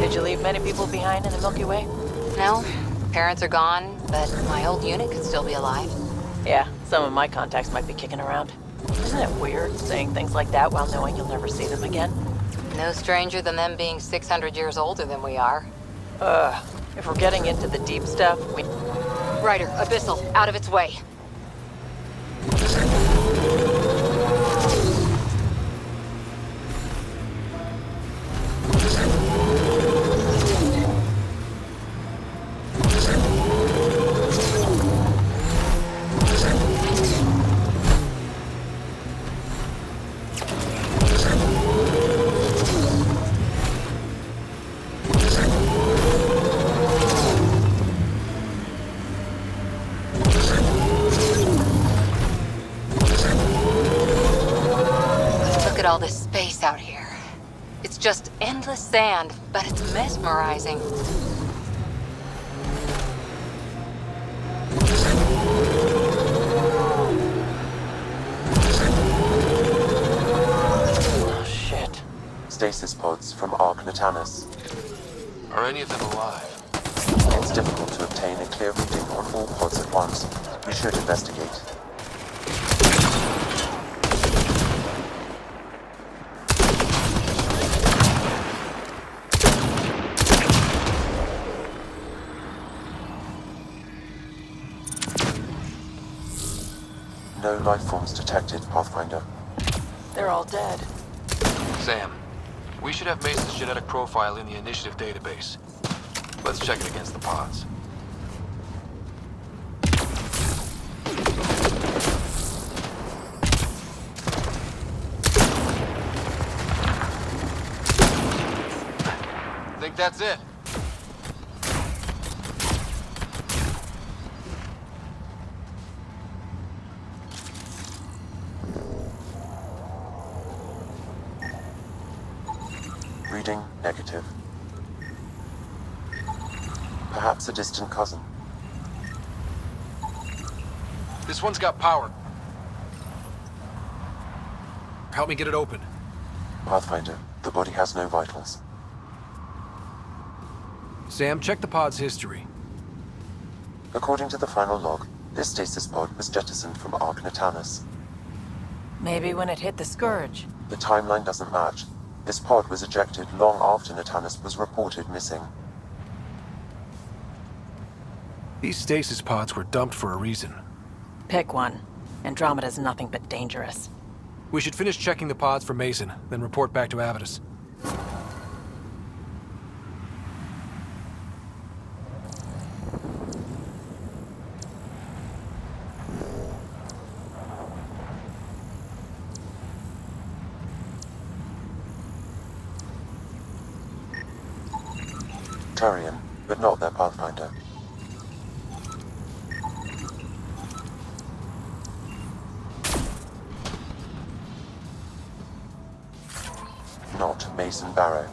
Did you leave many people behind in the Milky Way? No, parents are gone, but my old unit could still be alive. Yeah, some of my contacts might be kicking around. Isn't it weird saying things like that while knowing you'll never see them again? No stranger than them being 600 years older than we are. If we're getting into the deep stuff, we... Ryder, Abyssal, out of its way. All this space out here. It's just endless sand, but it's mesmerizing. Oh, shit. Stasis pods from Ark Natanus. Are any of them alive? It's difficult to obtain a clear reading on all pods at once. We should investigate. No life forms detected, Pathfinder. They're all dead. Sam, we should have Mason's genetic profile in the initiative database. Let's check it against the pods. Think that's it? Reading negative. Perhaps a distant cousin. This one's got power. Help me get it open. Pathfinder, the body has no vitals. Sam, check the pod's history. According to the final log, this stasis pod was jettisoned from Ark Natanus. Maybe when it hit the Scourge. The timeline doesn't match. This pod was ejected long after Natanus was reported missing. These stasis pods were dumped for a reason. Pick one. Andromeda's nothing but dangerous. We should finish checking the pods for Mason, then report back to Avidus. Turian, but not their Pathfinder. Not Mason Barrow.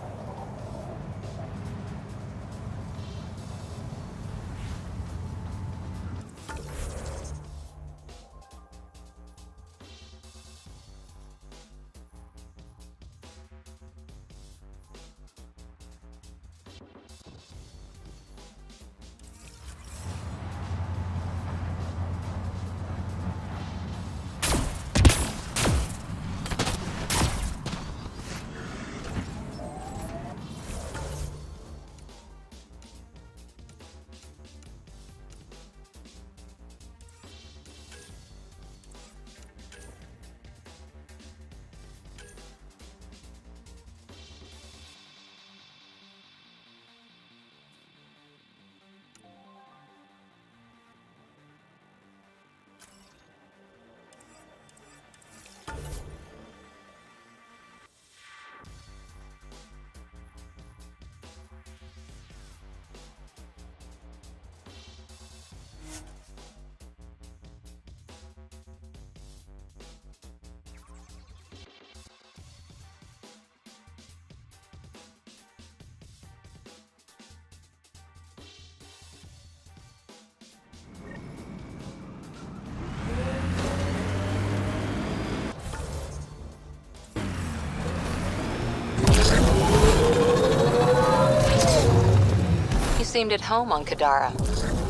Seemed at home on Kadara.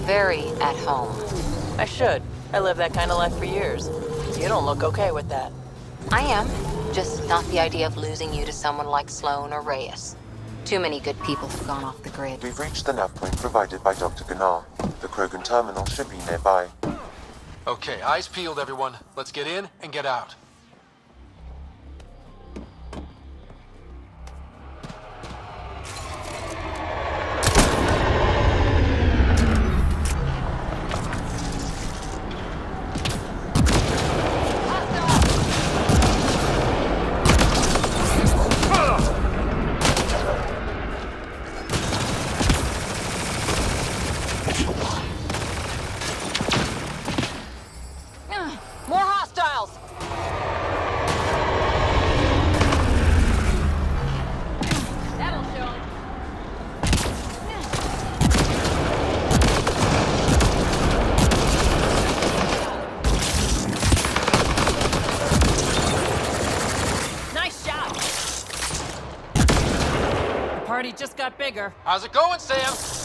Very at home. I should. I lived that kind of life for years. You don't look okay with that. I am. Just not the idea of losing you to someone like Sloan or Reyes. Too many good people have gone off the grid. We've reached the nav point provided by Dr. Gunnar. The Krogan terminal should be nearby. Okay, eyes peeled, everyone. Let's get in and get out. More hostiles! That'll show 'em. Nice shot! The party just got bigger. How's it going, Sam?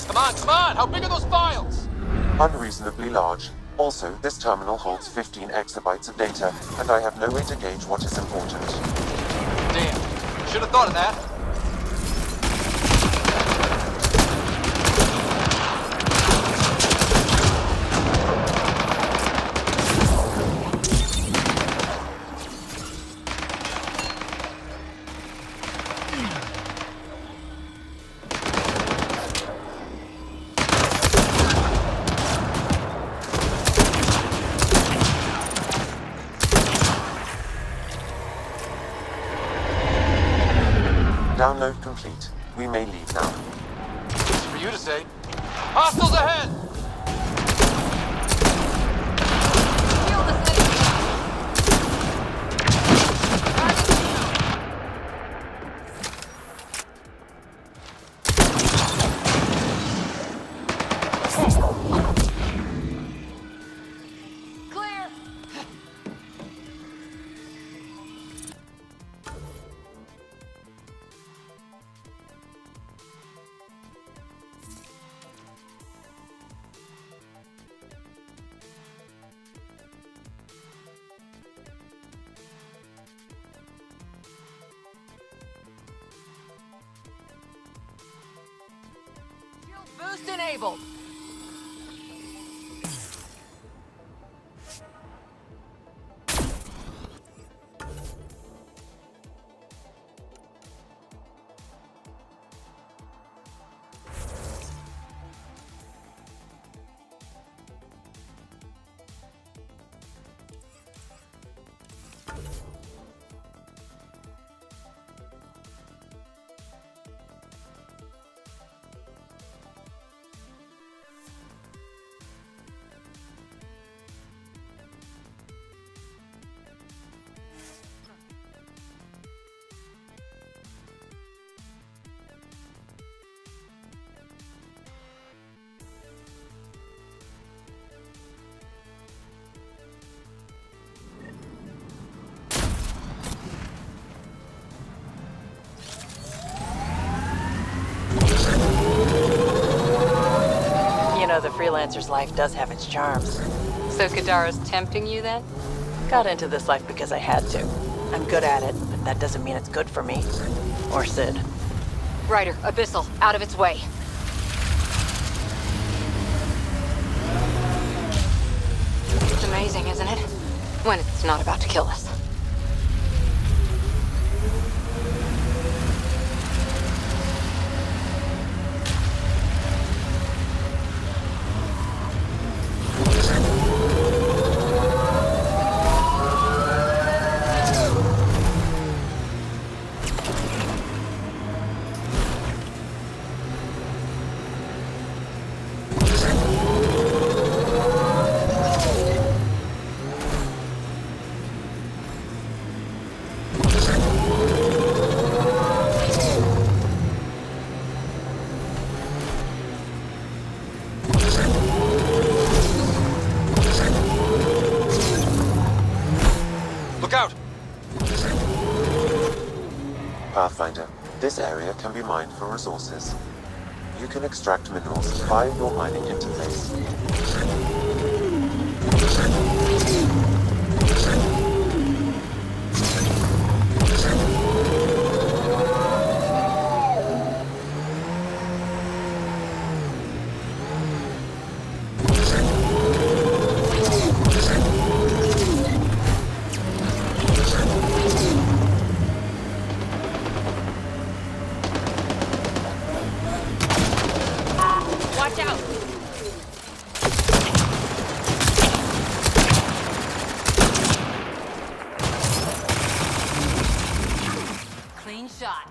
Come on, come on! How big are those files? Unreasonably large. Also, this terminal holds 15 exabytes of data, and I have no way to gauge what is important. Damn. Should have thought of that. Download complete. We may leave now. It's for you to say. Hostiles ahead! Clear! disabled. You know, the freelancer's life does have its charms. So Kadara's tempting you then? Got into this life because I had to. I'm good at it, but that doesn't mean it's good for me. Or Sid. Ryder, Abyssal, out of its way. It's amazing, isn't it? When it's not about to kill us. Look out! Pathfinder, this area can be mined for resources. You can extract minerals via your mining interface. Watch out! Clean shot.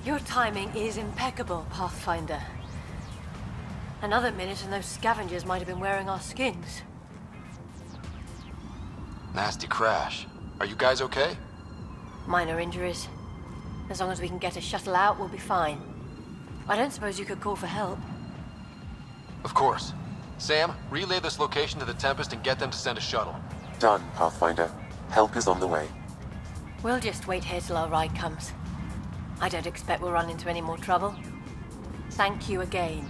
Your timing is impeccable, Pathfinder. Another minute and those scavengers might have been wearing our skins. Nasty crash. Are you guys okay? Minor injuries. As long as we can get a shuttle out, we'll be fine. I don't suppose you could call for help. Of course. Sam, relay this location to the Tempest and get them to send a shuttle. Done, Pathfinder. Help is on the way. We'll just wait here till our ride comes. I don't expect we'll run into any more trouble. Thank you again.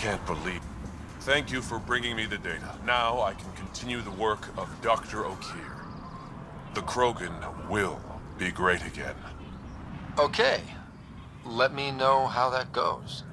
can't believe. Thank you for bringing me the data. Now I can continue the work of Dr. O'Keir. The Krogan will be great again. Okay. Let me know how that goes.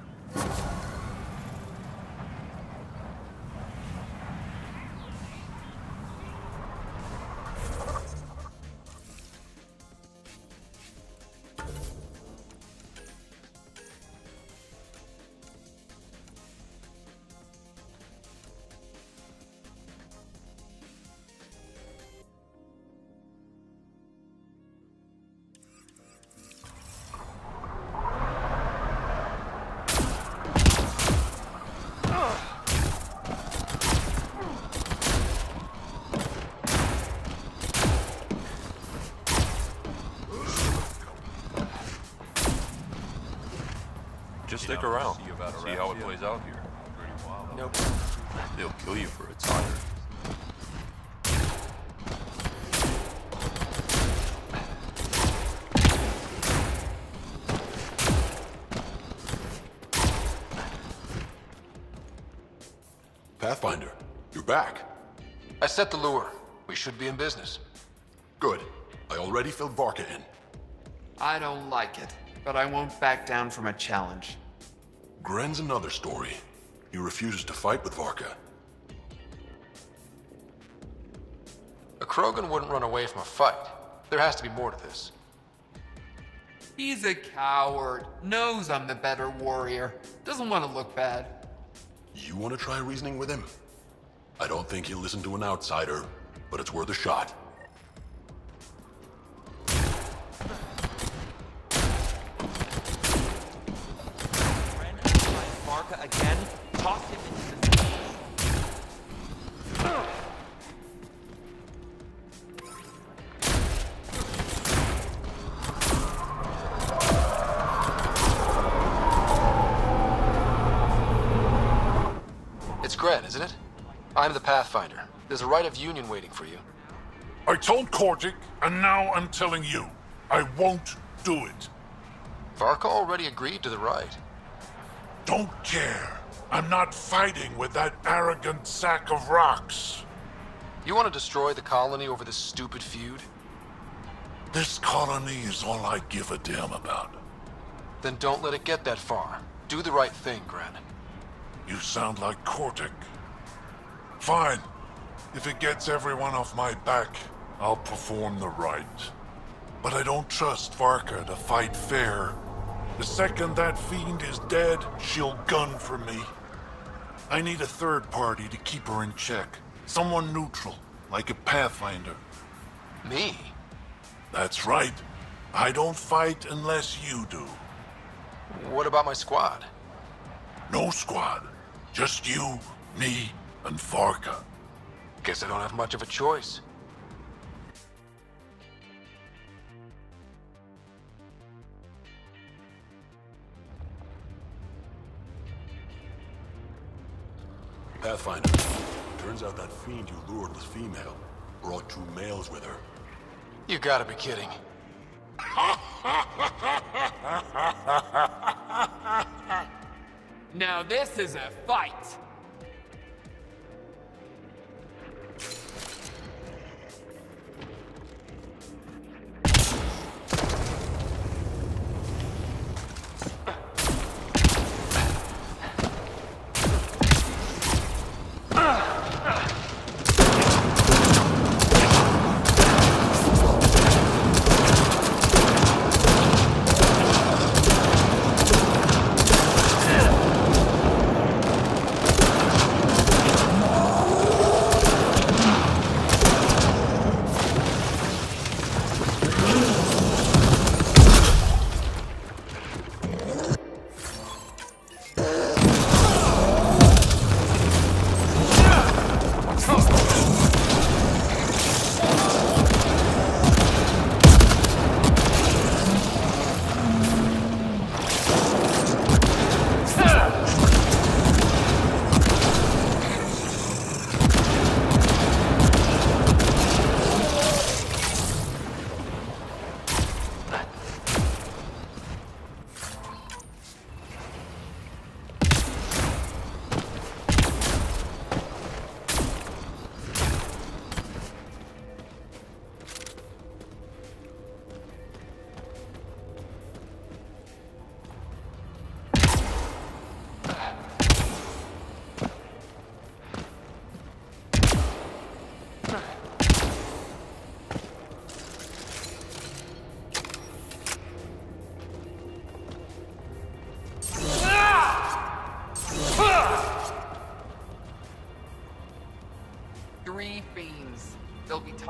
Just stick around. See how it plays out here. Nope. They'll kill you for its hire. Pathfinder, you're back. I set the lure. We should be in business. Good. I already filled Varka in. I don't like it, but I won't back down from a challenge. Gren's another story. He refuses to fight with Varka. A Krogan wouldn't run away from a fight. There has to be more to this. He's a coward. Knows I'm the better warrior. Doesn't want to look bad. You want to try reasoning with him? I don't think he'll listen to an outsider, but it's worth a shot. Marka again. Toss him into the sea. It's Gren, isn't it? I'm the Pathfinder. There's a right of union waiting for you. I told Kortic, and now I'm telling you. I won't do it. Varka already agreed to the right. Don't care. I'm not fighting with that arrogant sack of rocks. You want to destroy the colony over this stupid feud? This colony is all I give a damn about. Then don't let it get that far. Do the right thing, Gren. You sound like Kortic. Fine. If it gets everyone off my back, I'll perform the rite. But I don't trust Varka to fight fair. The second that fiend is dead, she'll gun for me. I need a third party to keep her in check. Someone neutral, like a Pathfinder. Me? That's right. I don't fight unless you do. What about my squad? No squad. Just you, me, and Varka. Guess I don't have much of a choice. Pathfinder, turns out that fiend you lured was female. Brought 2 males with her. You gotta be kidding. Now this is a fight.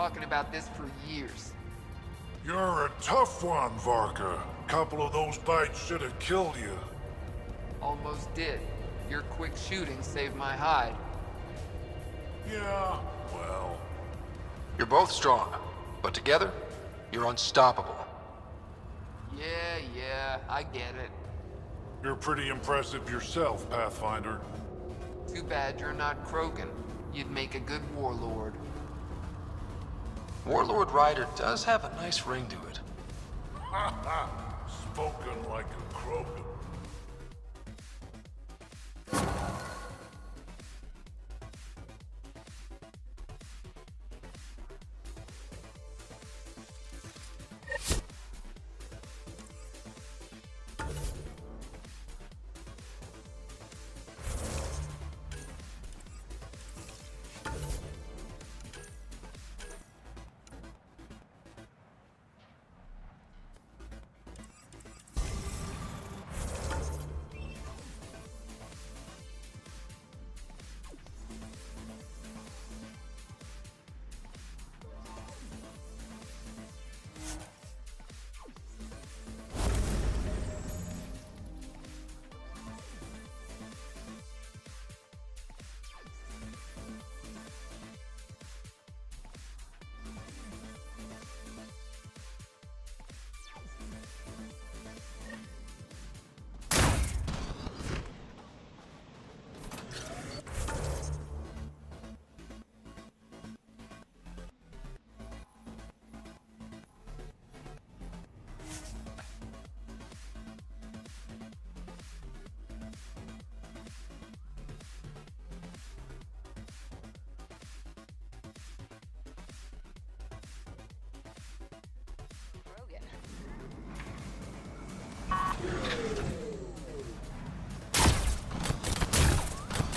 talking about this for years. You're a tough one, Varka. Couple of those bites should have killed you. Almost did. Your quick shooting saved my hide. Yeah, well... You're both strong, but together, you're unstoppable. Yeah, I get it. You're pretty impressive yourself, Pathfinder. Too bad you're not Krogan. You'd make a good warlord. Warlord Ryder does have a nice ring to it. Ha ha! Spoken like a Krogan.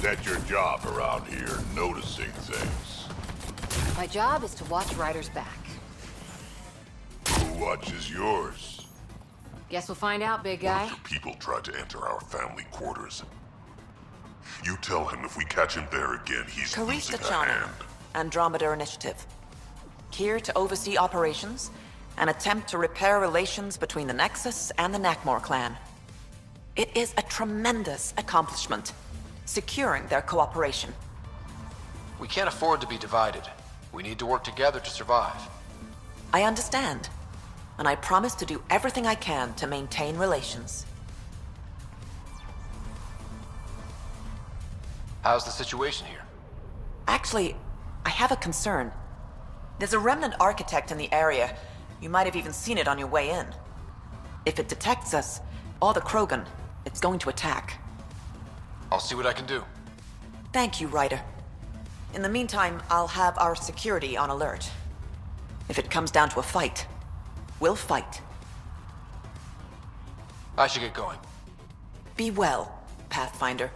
That's your job around here, noticing things. My job is to watch Ryder's back. Who watches yours? Guess we'll find out, big One guy. of your people tried to enter our family quarters. You tell him if we catch him there again, he's losing a hand. Andromeda Initiative. Here to oversee operations and attempt to repair relations between the Nexus and the Nakmor clan. It is a tremendous accomplishment, securing their cooperation. We can't afford to be divided. We need to work together to survive. I understand, and I promise to do everything I can to maintain relations. How's the situation here? Actually, I have a concern. There's a remnant architect in the area. You might have even seen it on your way in. If it detects us, or the Krogan, it's going to attack. I'll see what I can do. Thank you, Ryder. In the meantime, I'll have our security on alert. If it comes down to a fight, we'll fight. I should get going. Be well, Pathfinder.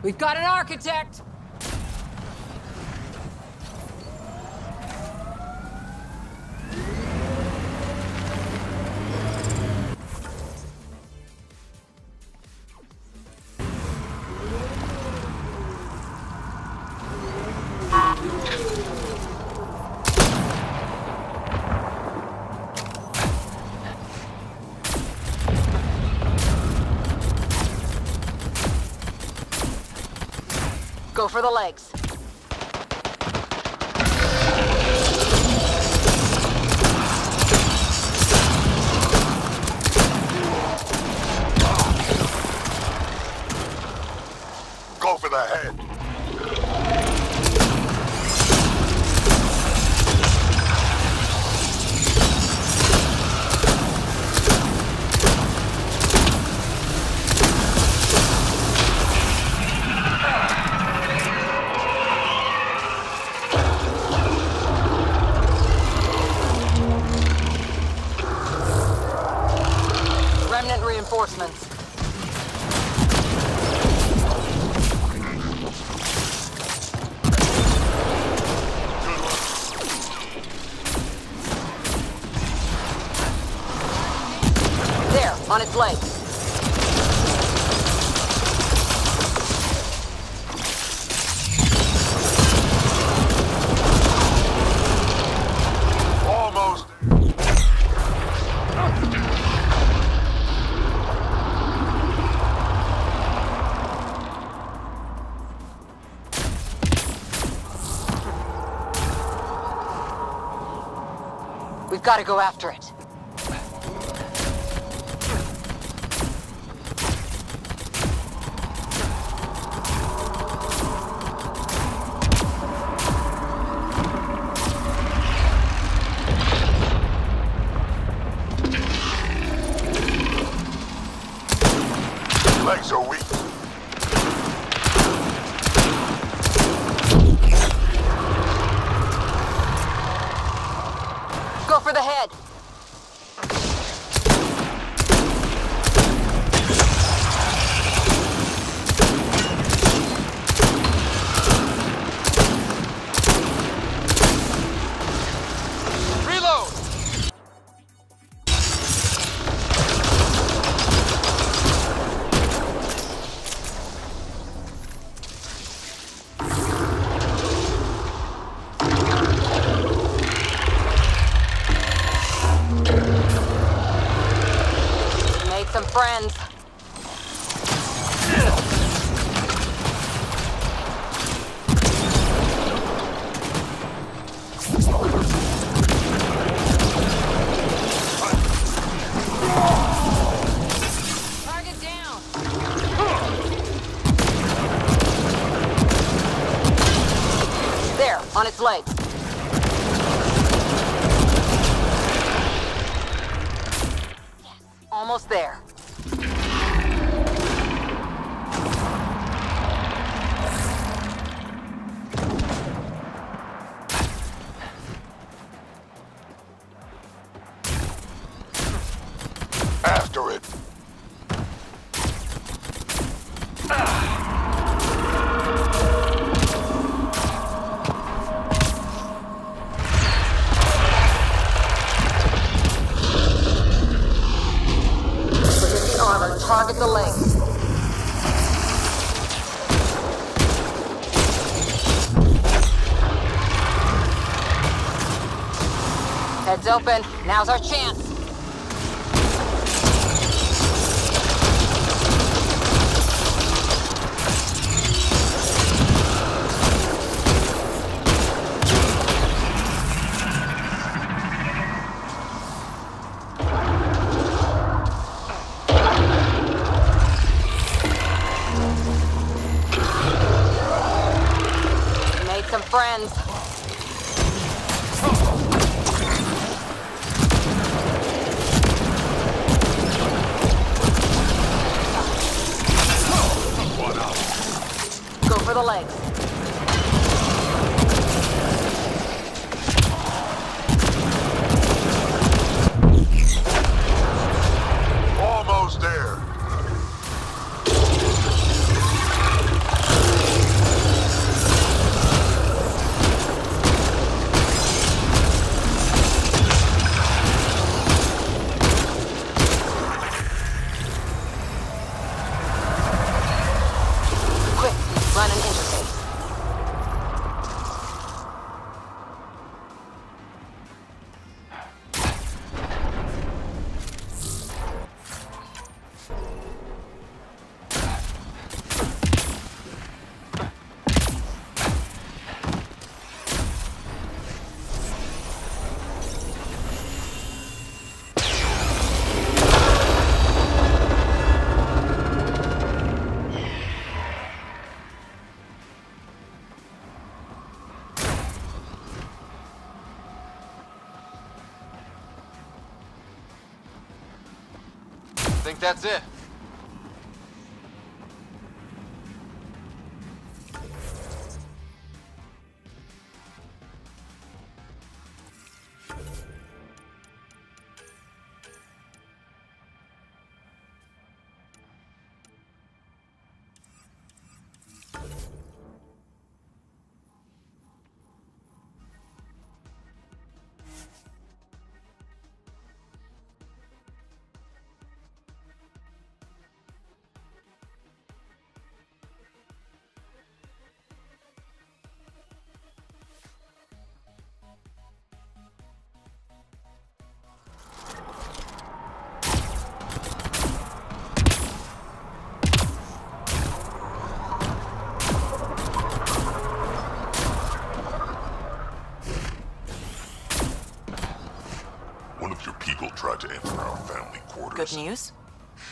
We've got an architect! Go for the legs. Go for the head. Remnant reinforcements. on its legs. Almost. We've got to go after it. Legs are weak. Go for the head. Reload! Made some friends. Target down. There, on its legs. Almost there. After it. Position armor, target the legs. Heads open. Now's our chance. Made some friends. Go for the legs. Almost there. Quick, run an interface. Think that's it? of your people tried to enter our family quarters. Good news?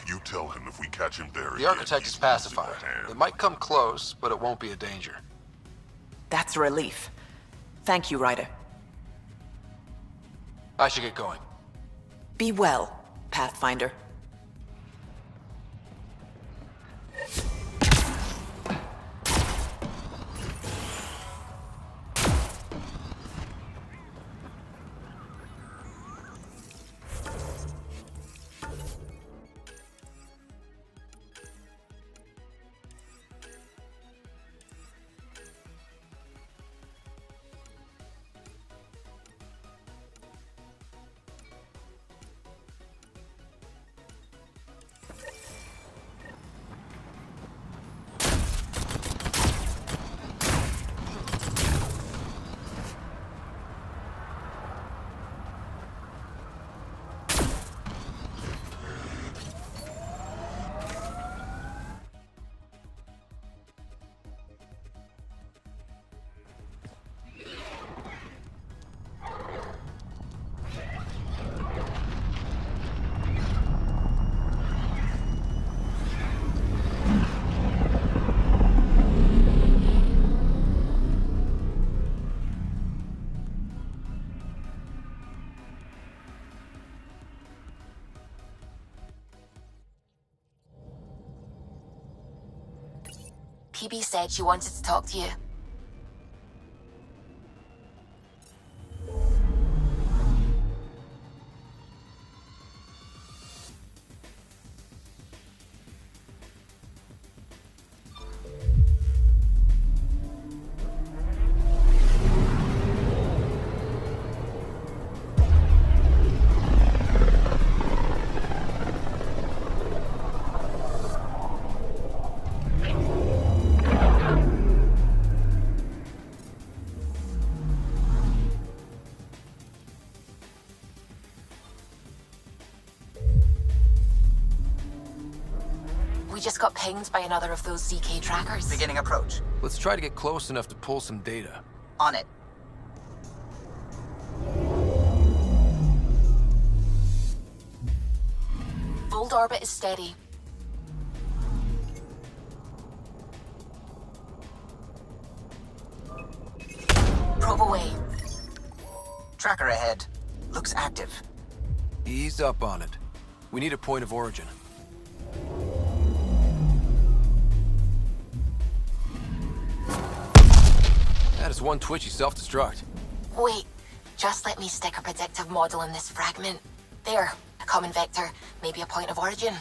You tell him if we catch him there The again, architect he's is pacified. losing a hand. It might come close, but it won't be a danger. That's a relief. Thank you, Ryder. I should get going. Be well, Pathfinder. PB said she wanted to talk to you. We just got pinged by another of those ZK trackers. Beginning approach. Let's try to get close enough to pull some data. On it. Fold orbit is steady. Probe away. Tracker ahead. Looks active. Ease up on it. We need a point of origin. That is one twitchy self-destruct. Wait, just let me stick a predictive model in this fragment. There, a common vector, maybe a point of origin.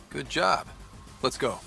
Good job. Let's go.